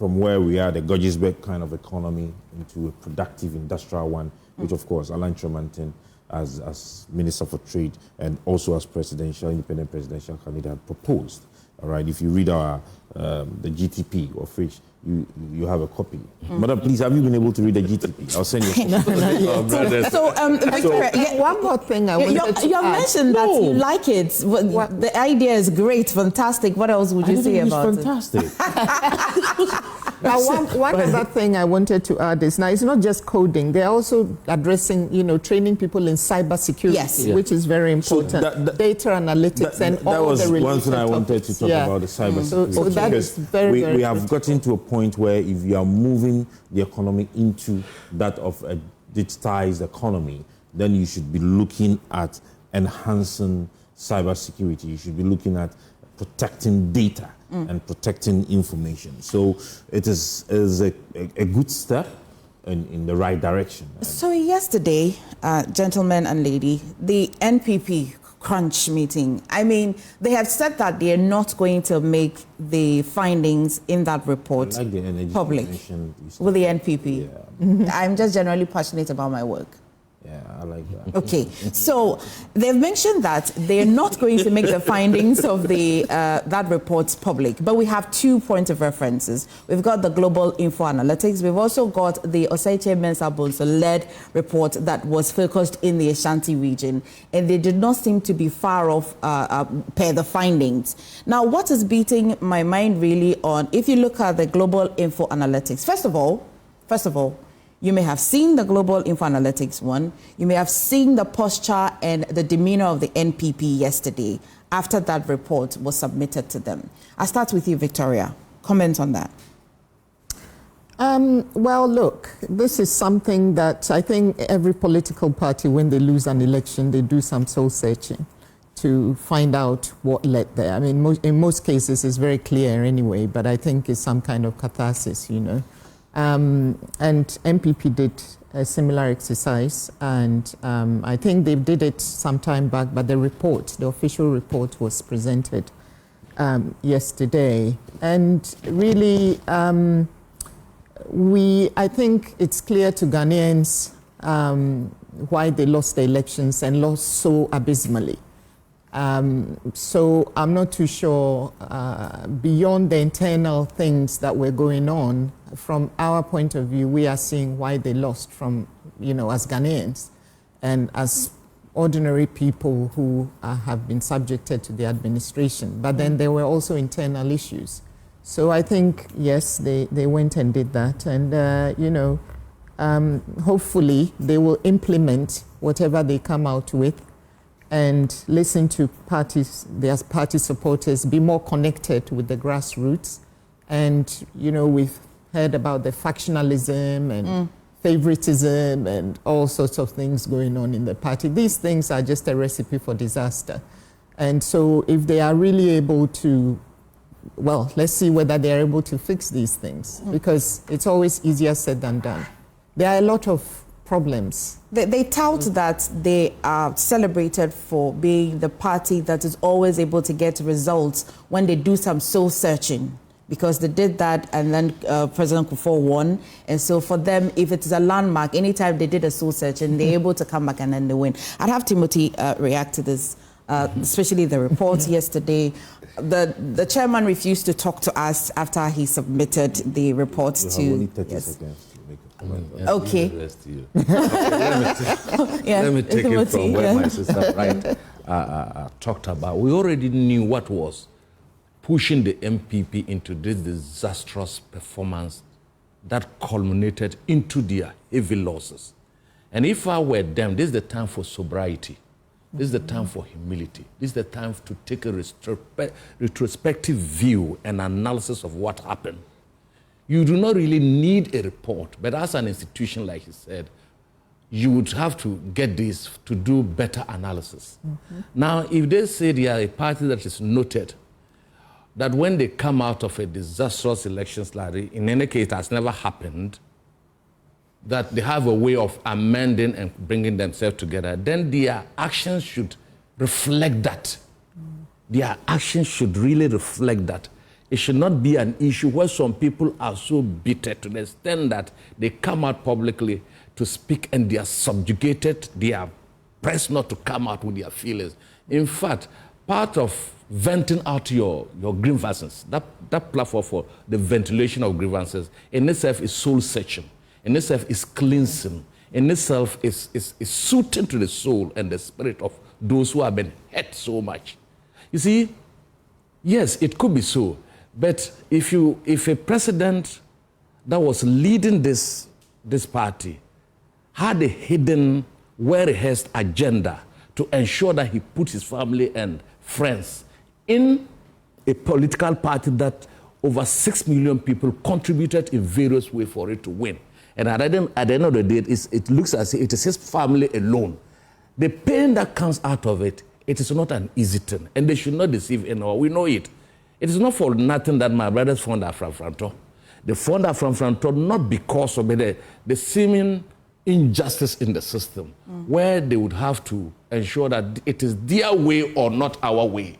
Speaker 4: from where we are, the Georgesburg kind of economy, into a productive industrial one, which of course Alan Tremantin, as Minister for Trade and also as independent presidential candidate, had proposed. All right, if you read our the GTP, of which you have a copy. Madam, please, have you been able to read the GTP? I'll send you a copy.
Speaker 1: Victoria,
Speaker 2: one more thing I wanted to
Speaker 1: you
Speaker 2: add.
Speaker 1: mentioned that you like it. The idea is great, fantastic. What else would you say about it?
Speaker 4: Fantastic.
Speaker 2: Now, one other thing I wanted to add is, now it's not just coding. They're also addressing, training people in cybersecurity,
Speaker 1: yes.
Speaker 2: which is very important.
Speaker 4: So
Speaker 2: data analytics and all the related
Speaker 4: That was one thing I wanted
Speaker 2: topics.
Speaker 4: to talk about, the cybersecurity.
Speaker 2: So that is very, very
Speaker 4: we have
Speaker 2: critical.
Speaker 4: gotten to a point where if you are moving the economy into that of a digitized economy, then you should be looking at enhancing cybersecurity. You should be looking at protecting data and protecting information. So it is a good step in the right direction.
Speaker 1: So yesterday, gentlemen and lady, the NPP crunch meeting, I mean, they have said that they are not going to make the findings in that report
Speaker 4: like the energy
Speaker 1: public with the NPP.
Speaker 4: Yeah.
Speaker 1: I'm just generally passionate about my work.
Speaker 4: Yeah, I like that.
Speaker 1: Okay, so they've mentioned that they're not going to make the findings of the that report public, but we have 2 points of references. We've got the Global Info Analytics. We've also got the Oseiche Mensah Bonso-led report that was focused in the Ashanti region, and they did not seem to be far off per the findings. Now, what is beating my mind really on, if you look at the Global Info Analytics, first of all, you may have seen the Global Info Analytics one. You may have seen the posture and the demeanor of the NPP yesterday after that report was submitted to them. I'll start with you, Victoria. Comment on that.
Speaker 2: Well, look, this is something that I think every political party, when they lose an election, they do some soul searching to find out what led there. I mean, in most cases, it's very clear anyway, but I think it's some kind of catharsis, And MPP did a similar exercise, and I think they did it some time back, but the official report was presented yesterday. And really, I think it's clear to Ghanaians why they lost the elections and lost so abysmally. So I'm not too sure, beyond the internal things that were going on, from our point of view, we are seeing why they lost from, as Ghanaians and as ordinary people who have been subjected to the administration. But then there were also internal issues. So I think, yes, they went and did that. And, hopefully they will implement whatever they come out with and listen to their party supporters, be more connected with the grassroots. And, we've heard about the factionalism and favoritism and all sorts of things going on in the party. These things are just a recipe for disaster. And so if they are really able to, well, let's see whether they are able to fix these things, because it's always easier said than done. There are a lot of problems.
Speaker 1: They tout that they are celebrated for being the party that is always able to get results when they do some soul searching, because they did that and then President Kufuor won. And so for them, if it is a landmark, anytime they did a soul searching, they're able to come back and then they win. I'd have Timothy react to this, especially the report yesterday. The chairman refused to talk to us after he submitted the report to...
Speaker 4: Only 30 seconds.
Speaker 1: Okay.
Speaker 3: Let me take it from where my sister talked about. We already knew what was pushing the MPP into this disastrous performance that culminated into their heavy losses. And if I were them, this is the time for sobriety. This is the time for humility. This is the time to take a retrospective view and analysis of what happened. You do not really need a report, but as an institution, like he said, you would have to get this to do better analysis. Now, if they say they are a party that is noted, that when they come out of a disastrous election, in any case, it has never happened, that they have a way of amending and bringing themselves together, then their actions should reflect that. Their actions should really reflect that. it should not be an issue where some people are so bitter to the extent that they come out publicly to speak and they are subjugated, they are pressed not to come out with their feelings. In fact, part of venting out your grievances, that platform for the ventilation of grievances, in itself is soul searching, in itself is cleansing, in itself is soothing to the soul and the spirit of those who have been hurt so much. You see, yes, it could be so, but if a president that was leading this party had a hidden, well-rehearsed agenda to ensure that he put his family and friends in a political party that over 6 million people contributed in various ways for it to win. And at the end of the day, it looks as if it is his family alone. The pain that comes out of it, it is not an easy thing. And they should not deceive anyone. We know it. It is not for nothing that my brothers found Afram Franto. They found Afram Franto not because of the seeming injustice in the system, where they would have to ensure that it is their way or not our way.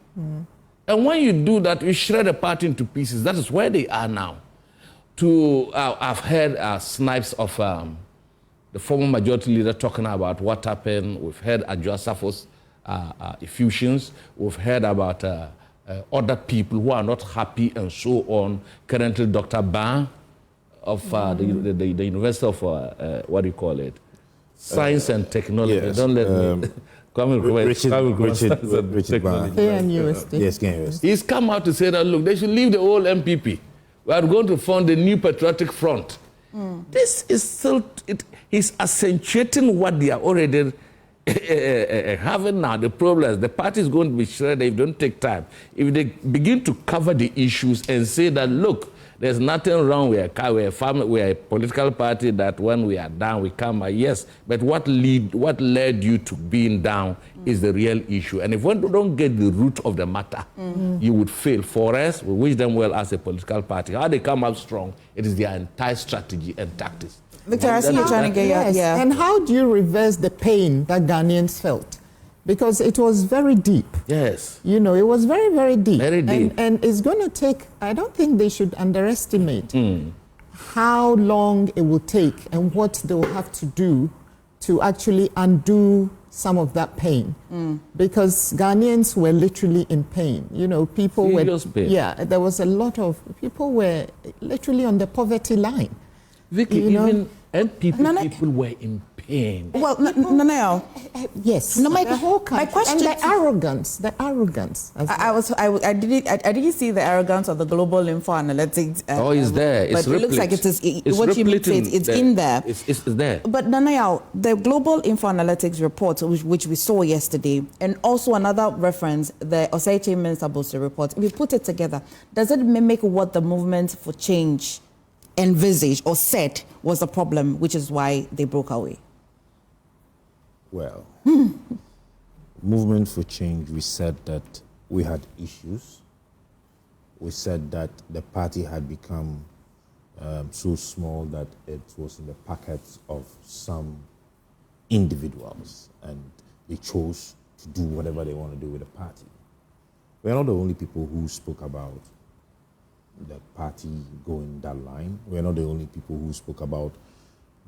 Speaker 3: And when you do that, you shred the party into pieces. That is where they are now. I've heard snipes of the former majority leader talking about what happened. We've heard Adjoa Safo's effusions. We've heard about other people who are not happy and so on. Currently, Dr. Ban of the University of, what do you call it? Science and Technology.
Speaker 4: Yes,
Speaker 3: Don't let me...
Speaker 4: Richard Ban.
Speaker 2: Yes,
Speaker 3: He's come out to say that, look, they should leave the old MPP. We are going to form the new patriotic front. This is still, he's accentuating what they are already having now. The problem is the party is going to be shredded if they don't take time. If they begin to cover the issues and say that, look, there's nothing wrong. We're a political party that when we are down, we come out. Yes, but what led you to being down is the real issue. And if one don't get the root of the matter, you would fail. For us, we wish them well as a political party. How they come out strong, it is their entire strategy and tactics.
Speaker 1: Victor, I see you're trying to get
Speaker 2: yes. And how do you reverse the pain that Ghanaians felt? Because it was very deep.
Speaker 3: Yes.
Speaker 2: You know, it was very, very deep.
Speaker 3: Very deep.
Speaker 2: And it's going to take, I don't think they should underestimate how long it will take and what they will have to do to actually undo some of that pain. Because Ghanaians were literally in pain. You know, people
Speaker 3: Serious pain.
Speaker 2: Yeah, there was a lot of, people were literally on the poverty line.
Speaker 3: Vicky, even NPP people were in pain.
Speaker 1: Well, Naneo.
Speaker 2: Yes.
Speaker 1: No,
Speaker 2: the whole country.
Speaker 1: my question.
Speaker 2: And the arrogance.
Speaker 1: I didn't see the arrogance of the global info analytics.
Speaker 3: It's there.
Speaker 1: But it looks like it is. What you said, it's in there.
Speaker 3: It's there.
Speaker 1: But Naneo, the global info analytics report, which we saw yesterday, and also another reference, the Osei Minister Bose report. If we put it together, does it mimic what the movement for change envisaged or said was the problem, which is why they broke away?
Speaker 4: Well, Movement for Change, we said that we had issues. We said that the party had become so small that it was in the pockets of some individuals, and they chose to do whatever they want to do with the party. We're not the only people who spoke about the party going that line. We're not the only people who spoke about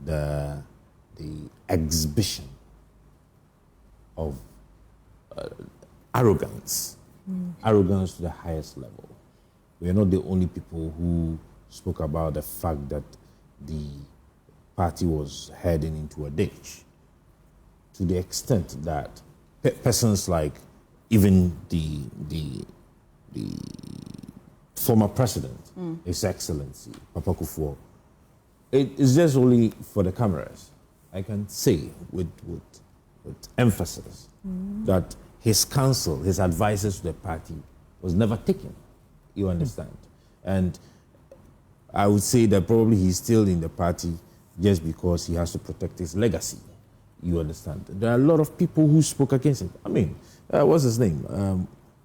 Speaker 4: the exhibition of arrogance, arrogance to the highest level. We're not the only people who spoke about the fact that the party was heading into a ditch, to the extent that persons like even the former president, His Excellency Papa Kufuor, it is just only for the cameras. I can say with emphasis that his counsel, his advices to the party was never taken. You understand? And I would say that probably he's still in the party just because he has to protect his legacy. You understand? There are a lot of people who spoke against him. I mean, what's his name?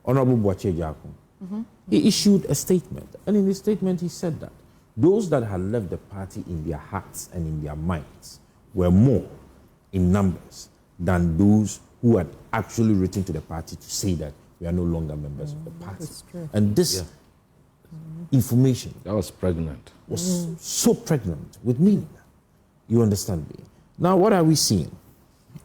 Speaker 4: Honorable Boache Jakum. He issued a statement, and in his statement he said that those that had left the party in their hearts and in their minds were more in numbers than those who had actually written to the party to say that we are no longer members of the party.
Speaker 2: That's true.
Speaker 4: And this information.
Speaker 3: That was pregnant.
Speaker 4: Was so pregnant with meaning. You understand me? Now, what are we seeing?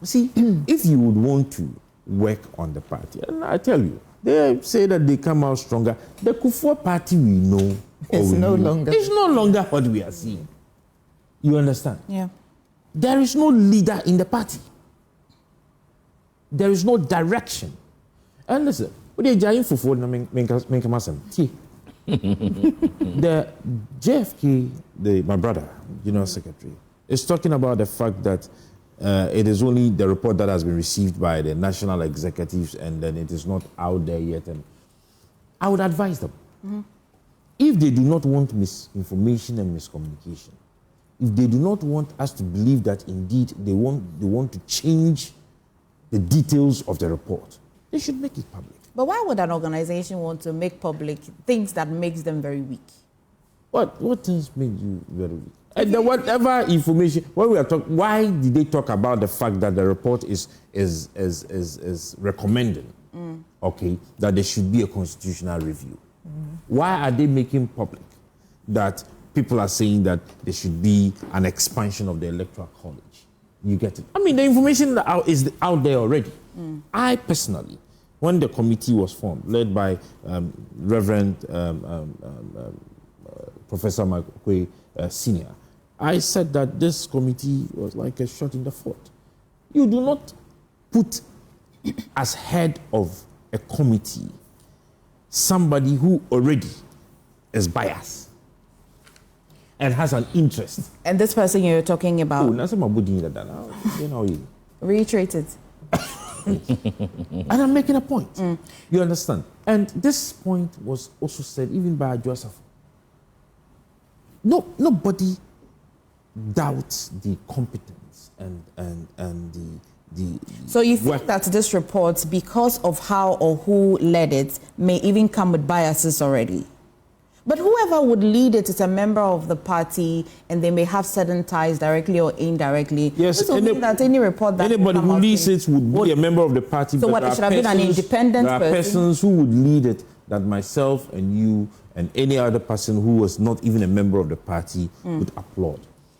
Speaker 4: See, if you would want to work on the party, and I tell you, they say that they come out stronger. The Kufuor party we know
Speaker 2: it's no longer
Speaker 4: what we are seeing. You understand?
Speaker 1: Yeah.
Speaker 4: There is no leader in the party. There is no direction. And listen, what are you for the JFK, my brother, General Secretary, is talking about the fact that it is only the report that has been received by the national executives and then it is not out there yet. And I would advise them, if they do not want misinformation and miscommunication, if they do not want us to believe that indeed they want to change the details of the report, they should make it public.
Speaker 1: But why would an organization want to make public things that makes them very weak?
Speaker 4: What things make you very weak? And then whatever information, when we are talking, why did they talk about the fact that the report is recommending, okay, that there should be a constitutional review? Why are they making public that people are saying that there should be an expansion of the electoral college? You get it? I mean, the information is out there already. I personally, when the committee was formed, led by Reverend Professor Makwe Senior, I said that this committee was like a shot in the foot. You do not put as head of a committee somebody who already is biased and has an interest.
Speaker 1: And this person you're talking about? Reiterate it.
Speaker 4: And I'm making a point. You understand? And this point was also said even by Joseph. Nobody doubts the competence and the
Speaker 1: So you think that this report, because of how or who led it, may even come with biases already? But whoever would lead it is a member of the party, and they may have certain ties directly or indirectly.
Speaker 4: Yes,
Speaker 1: this will mean that any report that
Speaker 4: anybody who leads it would be a member of the party.
Speaker 1: So what, it should have been an independent person?
Speaker 4: There are persons who would lead it that myself and you and any other person who was not even a member of the party would applaud.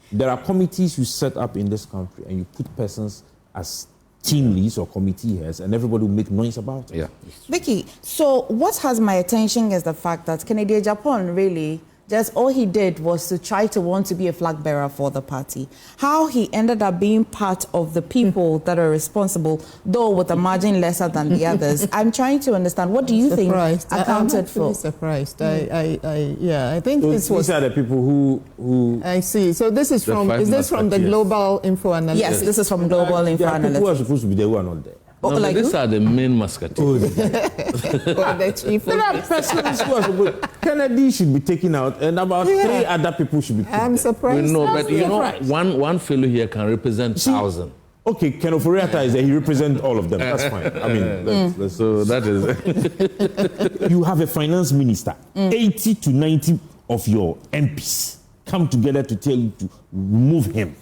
Speaker 4: There are committees you set up in this country and you put persons as team leads or committee heads and everybody will make noise about it.
Speaker 3: Yeah.
Speaker 1: Vicky, so what has my attention is the fact that Kennedy Japan really, just all he did was to try to want to be a flag bearer for the party. How he ended up being part of the people that are responsible, though with a margin lesser than the others. I'm trying to understand, what do you think accounted for?
Speaker 2: I'm surprised. I think
Speaker 4: so
Speaker 2: this was...
Speaker 4: These are the people who...
Speaker 2: I see. So this is from the Global Info Analytics?
Speaker 1: Yes, this is from Global Info Analytics.
Speaker 4: People who are supposed to be there who are not there.
Speaker 3: No, like these are the main musketeers.
Speaker 2: The chief
Speaker 4: there are persons who are supposed... Kennedy should be taken out and about 3 other people should be put
Speaker 2: I'm surprised.
Speaker 3: We know, but you know, one fellow here can represent 1,000.
Speaker 4: Okay, Ken Oforiatta is there. He represents all of them. That's fine. I mean,
Speaker 3: so that is...
Speaker 4: You have a finance minister. 80 to 90 of your MPs come together to tell you to remove him.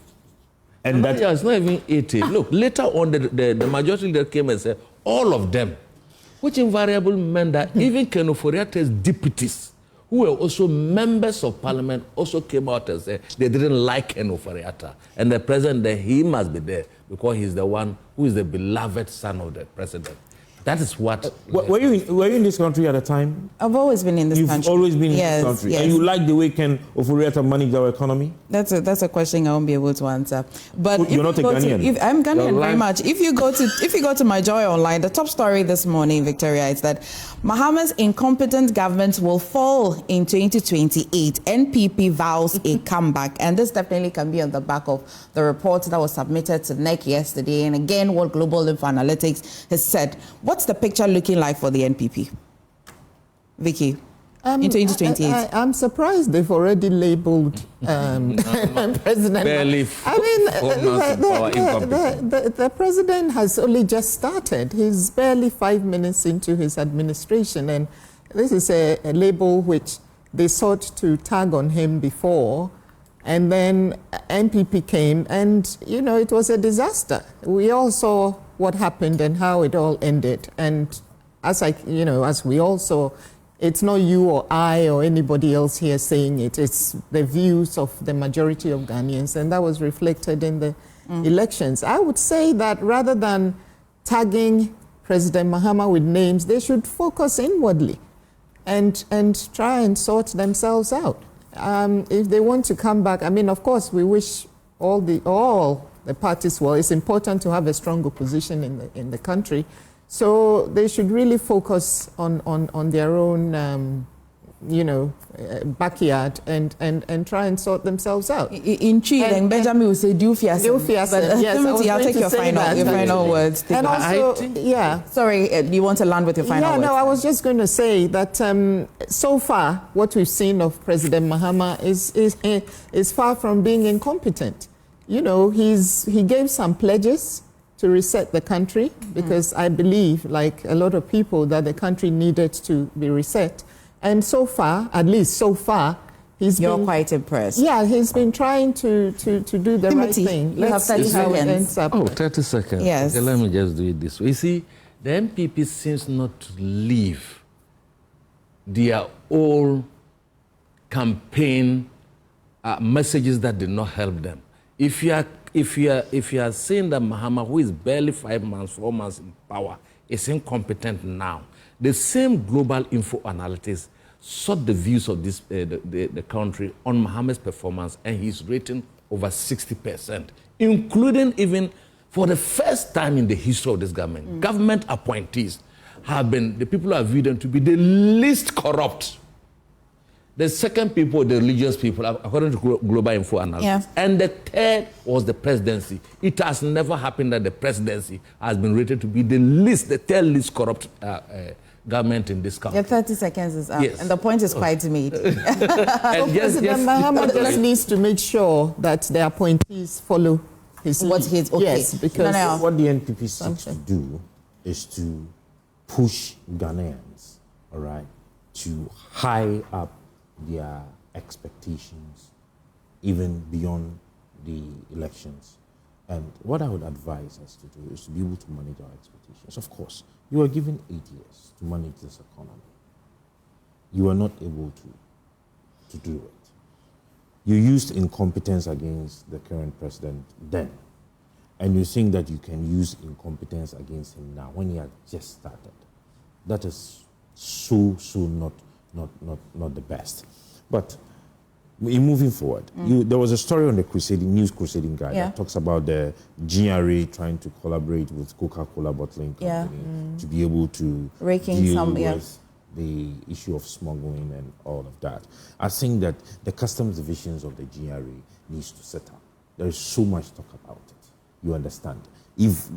Speaker 4: And that
Speaker 3: it's not even 80. Look, later on, the majority leader came and said, all of them, which invariably meant that even Ken Oforiatta's deputies, who were also members of parliament, also came out and said they didn't like Ken Oforiatta. And the president, that he must be there because he's the one who is the beloved son of the president. That is what...
Speaker 4: Were you in this country at the time?
Speaker 1: I've always been in this country.
Speaker 4: You've always been in this country.
Speaker 1: Yes.
Speaker 4: And you like the way Ken Oforiatta managed our economy?
Speaker 1: That's a question I won't be able to answer. But
Speaker 4: you're not a Ghanaian.
Speaker 1: I'm Ghanaian very much. If you go to My Joy Online, the top story this morning, Victoria, is that Mahama's incompetent government will fall in 2028. NPP vows a comeback, and this definitely can be on the back of the report that was submitted to NEC yesterday. And again, what Global Info Analytics has said. What's the picture looking like for the NPP? Vicky, in 2028?
Speaker 2: I'm surprised they've already labeled President.
Speaker 3: Barely.
Speaker 2: The president has only just started. He's barely 5 minutes into his administration, and this is a label which they sought to tag on him before. And then NPP came, and, you know, it was a disaster. We all saw what happened and how it all ended. And as we all saw, It's not you or I or anybody else here saying it. It's the views of the majority of Ghanaians, and that was reflected in the elections. I would say that rather than tagging President Mahama with names, they should focus inwardly and try and sort themselves out. If they want to come back, I mean, of course, we wish all the parties well. It's important to have a strong opposition in the country. So they should really focus on their own, backyard and try and sort themselves out.
Speaker 1: In Chile, Benjamin will say, "Do
Speaker 2: yes,
Speaker 1: I'll take your final words.
Speaker 2: And also,
Speaker 1: Sorry, you want to land with your final words?
Speaker 2: Yeah, no, I was just going to say that so far, what we've seen of President Mahama is far from being incompetent. You know, he gave some pledges to reset the country, because I believe, like a lot of people, that the country needed to be reset. And so far, at least so far,
Speaker 1: You're quite impressed.
Speaker 2: Yeah, he's been trying to do the right thing.
Speaker 1: Let's see how it ends
Speaker 2: up.
Speaker 3: 30 seconds.
Speaker 1: Yes.
Speaker 3: Okay, let me just do it this way. You see, the MPP seems not to leave their old campaign messages that did not help them. If you are saying that Mahama, who is barely 4 months in power, is incompetent now, the same global info analytics sought the views of the country on Mahama's performance, and he's rating over 60%, including even for the first time in the history of this government, government appointees have been, the people have viewed them to be the least corrupt. The second people, the religious people, according to global info analysis.
Speaker 1: Yeah.
Speaker 3: And the third was the presidency. It has never happened that the presidency has been rated to be the third least corrupt government in this country.
Speaker 1: Your 30 seconds is up,
Speaker 3: yes.
Speaker 1: And the point is quite made.
Speaker 2: President Mahama just needs to make sure that the appointees follow his lead. Yes, because
Speaker 4: what the NPP seeks to do is to push Ghanaians, all right, to high up their expectations even beyond the elections. And what I would advise us to do is to be able to manage our expectations. Of course, you are given 8 years to manage this economy. You are not able to do it. You used incompetence against the current president then, and you think that you can use incompetence against him now when he has just started. That is so not the best. But in moving forward, there was a story on the news crusading guide that talks about the GRA trying to collaborate with Coca-Cola bottling company to be able to deal with the issue of smuggling and all of that. I think that the customs divisions of the GRA needs to set up. There is so much talk about it. You understand? If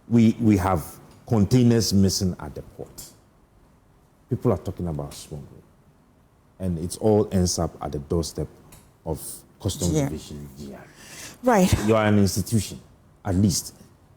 Speaker 4: we have containers missing at the port, people are talking about smuggling. And it all ends up at the doorstep of customs division.
Speaker 1: Right.
Speaker 4: You are an institution, at least.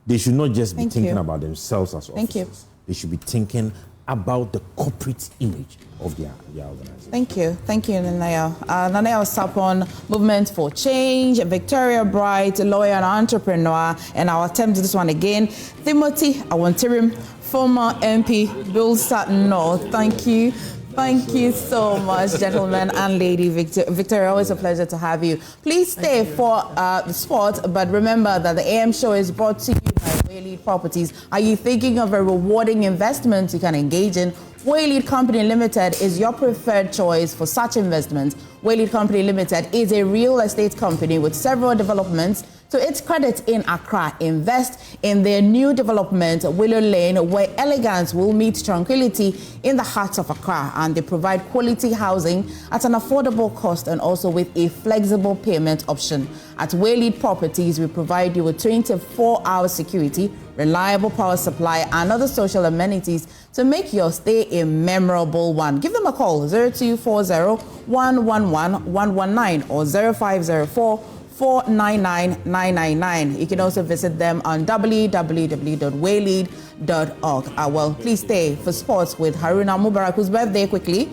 Speaker 4: They should not just be thinking about themselves as officers. They should be thinking about the corporate image of their organization.
Speaker 1: Thank you, Nanaya. Nanaya Sapon, Movement for Change, Victoria Bright, lawyer and entrepreneur, and I'll attempt this one again, Timothy Awantirim, former MP, Bill Sutton North. Thank you. Thank you so much, gentlemen and lady Victoria. Always a pleasure to have you. Please stay for the sport, but remember that the AM show is brought to you by Waylead Properties. Are you thinking of a rewarding investment you can engage in? Waylead Company Limited is your preferred choice for such investments. Waylead Company Limited is a real estate company with several developments to its credit in Accra. Invest in their new development, Willow Lane, where elegance will meet tranquility in the heart of Accra. And they provide quality housing at an affordable cost and also with a flexible payment option. At Waylead Properties, we provide you with 24-hour security, reliable power supply, and other social amenities to make your stay a memorable one. Give them a call, 0240-111-119 or 0504-499-999. You can also visit them on www.waylead.org. Well, please stay for sports with Haruna Mubarak, whose birthday quickly.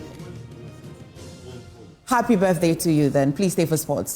Speaker 1: Happy birthday to you then. Please stay for sports.